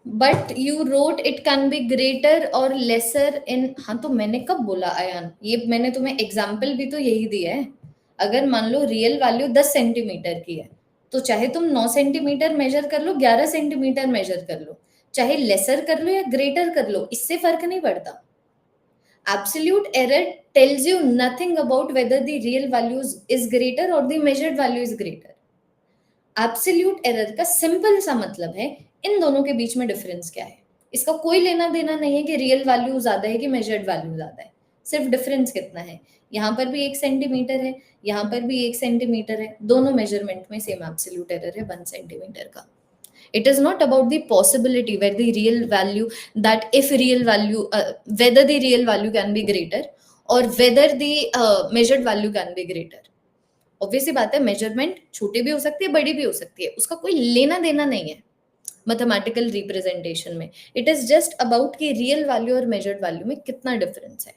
But you wrote it can be greater और laser इन। हाँ तो मैंने कब बोला आयान? ये मैंने तुम्हें एग्जाम्पल भी तो यही दिया है। अगर मान लो रियल वैल्यू 10 सेंटीमीटर की है, तो चाहे तुम 9 सेंटीमीटर मेजर कर लो, 11 सेंटीमीटर मेजर कर लो, चाहे लेसर कर लो या ग्रेटर कर लो, इससे फर्क नहीं पड़ता। Absolute error tells you nothing about whether the real value is greater or the measured value is greater। Absolute error का सिंपल सा मतलब है इन दोनों के बीच में डिफरेंस क्या है। इसका कोई लेना देना नहीं है कि रियल वैल्यू ज्यादा है कि मेजर्ड वैल्यू ज्यादा है, सिर्फ डिफरेंस कितना है। यहाँ पर भी 1 सेंटीमीटर है, यहाँ पर भी 1 सेंटीमीटर है, दोनों मेजरमेंट में सेम एब्सोल्यूट एरर है 1 सेंटीमीटर का। It is not about the possibility where the real value, that if real value, whether the real value can be greater or whether the measured value can be greater. Obviously बात है, measurement छोटी भी हो सकती है, बड़ी भी हो सकती है, उसका कोई लेना देना नहीं है मैथमेटिकल रिप्रेजेंटेशन में। इट इज जस्ट अबाउट कि रियल वैल्यू और मेजर्ड वैल्यू में कितना डिफरेंस है,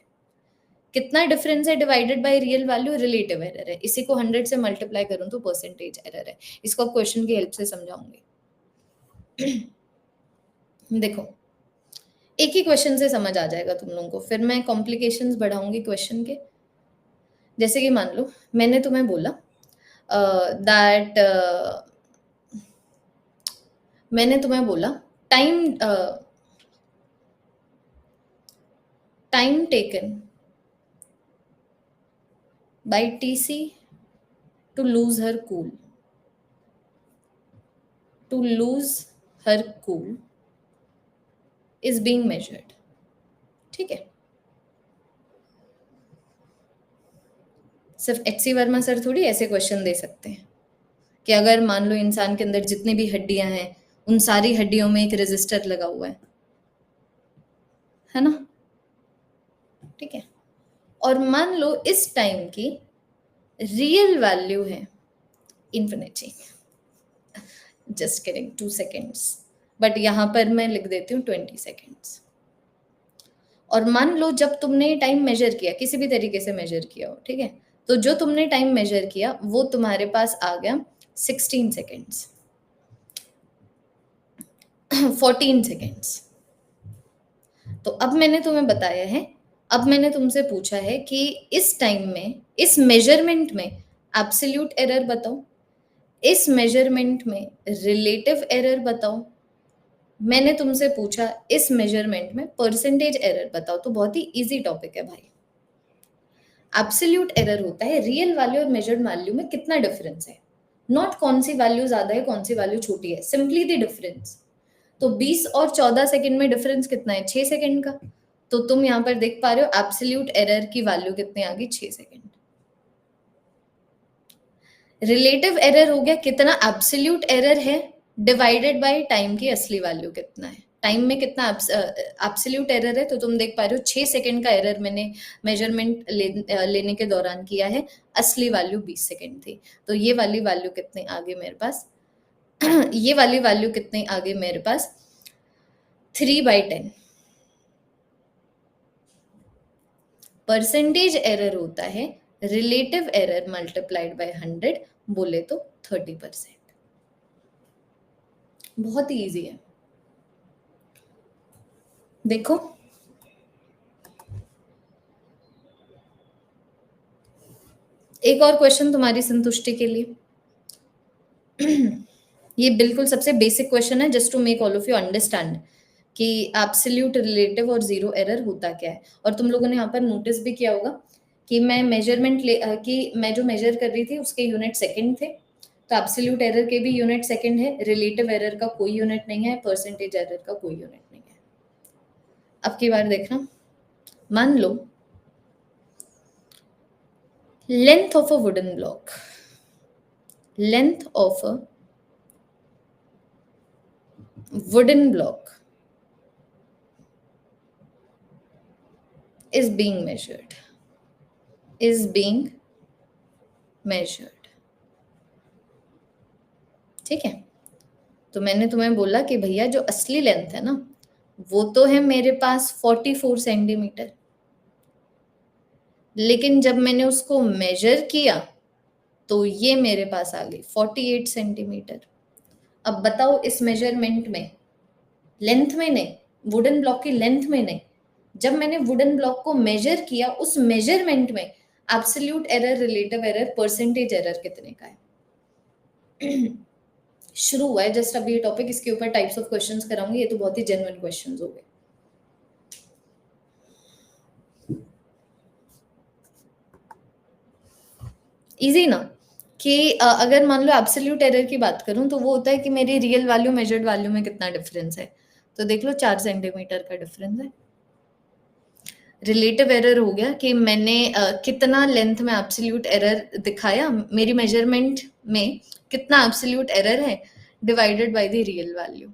कितना डिफरेंस है divided by real value relative error है। इसी को 100 से मल्टीप्लाई करूं तो परसेंटेज एरर है। इसको आप क्वेश्चन की हेल्प से समझाऊंगी। देखो, एक ही क्वेश्चन से समझ आ जाएगा तुम लोगों को, फिर मैं कॉम्प्लिकेशंस बढ़ाऊंगी क्वेश्चन के। जैसे कि मान लो मैंने तुम्हें बोला दैट मैंने तुम्हें बोला time taken by TC to lose her cool, to lose her cool is being measured. ठीक है, सिर्फ एचसी वर्मा सर थोड़ी ऐसे क्वेश्चन दे सकते हैं कि अगर मान लो इंसान के अंदर जितनी भी हड्डियां हैं उन सारी हड्डियों में एक रेजिस्टर लगा हुआ है ना। ठीक है, और मान लो इस टाइम की रियल वैल्यू है infinity, just kidding 2 seconds, but यहां पर मैं लिख देती हूँ 20 सेकेंड्स। और मान लो जब तुमने टाइम मेजर किया, किसी भी तरीके से मेजर किया हो, ठीक है, तो जो तुमने टाइम मेजर किया वो तुम्हारे पास आ गया 16 सेकेंड्स 14 सेकेंड्स। तो अब मैंने तुम्हें बताया है, अब मैंने तुमसे पूछा है कि इस टाइम में, इस मेजरमेंट में एब्सोल्यूट एरर बताओ, इस मेजरमेंट में रिलेटिव एरर बताओ। मैंने तुमसे पूछा इस मेजरमेंट में परसेंटेज एरर बताओ। तो बहुत ही इजी टॉपिक है भाई। एब्सोल्यूट एरर होता है रियल वैल्यू और मेजर्ड वैल्यू में कितना डिफरेंस है, नॉट कौन सी वैल्यू ज्यादा है कौन सी वैल्यू छोटी है, सिंपली द डिफरेंस। तो 20 और 14 सेकंड में डिफरेंस कितना है, 6 सेकंड का। तो तुम यहाँ पर देख पा रहे हो एब्सोल्यूट एरर की वैल्यू कितनी आ गई, 6 सेकंड। रिलेटिव एरर हो गया कितना एब्सोल्यूट एरर है डिवाइडेड बाय टाइम की असली वैल्यू कितना है, टाइम में कितना एब्सोल्यूट एरर है। तो तुम देख पा रहे हो 6 सेकंड का एरर मैंने मेजरमेंट लेने के दौरान किया है, असली वैल्यू 20 सेकंड थी। तो ये वाली वैल्यू कितने आगे मेरे पास ये वाली वैल्यू कितने आगे मेरे पास 3/10। परसेंटेज एरर होता है रिलेटिव एरर मल्टीप्लाइड बाय 100, बोले तो 30%। बहुत ही इजी है। देखो एक और क्वेश्चन तुम्हारी संतुष्टि के लिए। ये बिल्कुल सबसे बेसिक क्वेश्चन है, just to make all of you understand कि एब्सोल्यूट रिलेटिव और जीरो एरर होता क्या है। और तुम लोगों ने यहाँ पर नोटिस भी किया होगा कि मैं मेजरमेंट कि मैं जो मेजर कर रही थी उसके यूनिट सेकंड थे। तो एब्सोल्यूट एरर के भी यूनिट सेकंड है, रिलेटिव एरर का कोई यूनिट नहीं है, परसेंटेज एरर का कोई यूनिट नहीं है। अब की बार देखना, मान लो length of a wooden block, length of a wooden block is being measured, ठीक है। तो मैंने तुम्हें बोला कि भैया जो असली लेंथ है ना वो तो है मेरे पास 44 सेंटीमीटर, लेकिन जब मैंने उसको मेजर किया तो ये मेरे पास आ गई 48 सेंटीमीटर। अब बताओ इस मेजरमेंट में, लेंथ में नहीं, वुडन ब्लॉक की लेंथ में नहीं, जब मैंने वुडन ब्लॉक को मेजर किया उस मेजरमेंट में absolute error, relative error, percentage error कितने का है। शुरू हुआ है जस्ट अभी ये टॉपिक, इसके ऊपर टाइप्स ऑफ क्वेश्चंस कराऊंगी। ये तो बहुत ही जेन्युइन क्वेश्चंस हो गए। इजी ना, कि अगर मान लो एब्सोल्यूट एरर की बात करूं तो वो होता है कि मेरी रियल वैल्यू मेजर्ड वैल्यू में कितना डिफरेंस है। तो देख लो 4 सेंटीमीटर का डिफरेंस है। रिलेटिव एरर हो गया कि मैंने कितना लेंथ में एब्सोल्यूट एरर दिखाया, मेरी मेजरमेंट में कितना एब्सोल्यूट एरर है divided by the real value.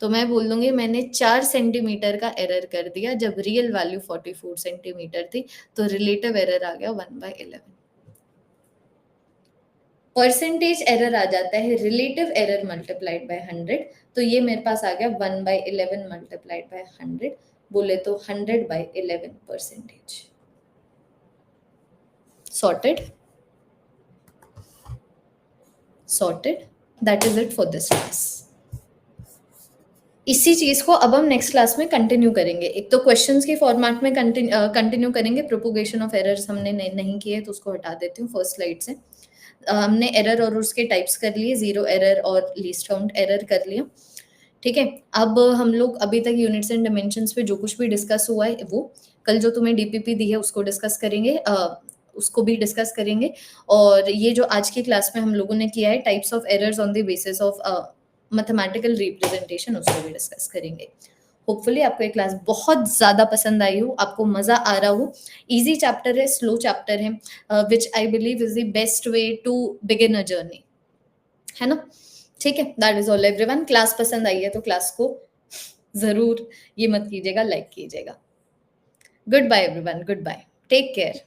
तो मैं बोल दूंगी मैंने 4 सेंटीमीटर का एरर कर दिया जब रियल वैल्यू 44 सेंटीमीटर थी, तो रिलेटिव एरर आ गया 1/11। परसेंटेज एरर आ जाता है रिलेटिव एरर मल्टीप्लाइड बाय 100, तो ये मेरे पास आ गया 1/11 मल्टीप्लाइड बाय 100, बोले तो 100/11 percentage. Sorted, sorted. That is it for this class. इसी चीज को अब हम नेक्स्ट क्लास में कंटिन्यू करेंगे। एक तो क्वेश्चंस के फॉर्मेट में कंटिन्यू करेंगे, प्रोपोगेशन ऑफ एरर्स हमने नहीं किए तो उसको हटा देती हूँ फर्स्ट स्लाइड से। हमने एरर और उसके टाइप्स कर लिए, जीरो एरर और लीस्ट काउंट एरर कर लिया। ठीक है, अब हम लोग अभी तक यूनिट्स एंड डायमेंशंस पे जो कुछ भी डिस्कस हुआ है वो कल जो तुम्हें डीपीपी दी है उसको डिस्कस करेंगे, उसको भी डिस्कस करेंगे। और ये जो आज की क्लास में हम लोगों ने किया है types of errors on the basis of mathematical representation, उसको भी डिस्कस करेंगे। होपफुली आपको ये क्लास बहुत ज़्यादा पसंद आई हो, आपको मज़ा आ रहा हो। इजी चैप्टर है, स्लो चैप्टर है, which I believe is the best way to begin a journey, है ना। ठीक है, that is all everyone. Class पसंद आई है तो क्लास को जरूर ये मत कीजिएगा, लाइक कीजिएगा। Goodbye everyone, goodbye, take care.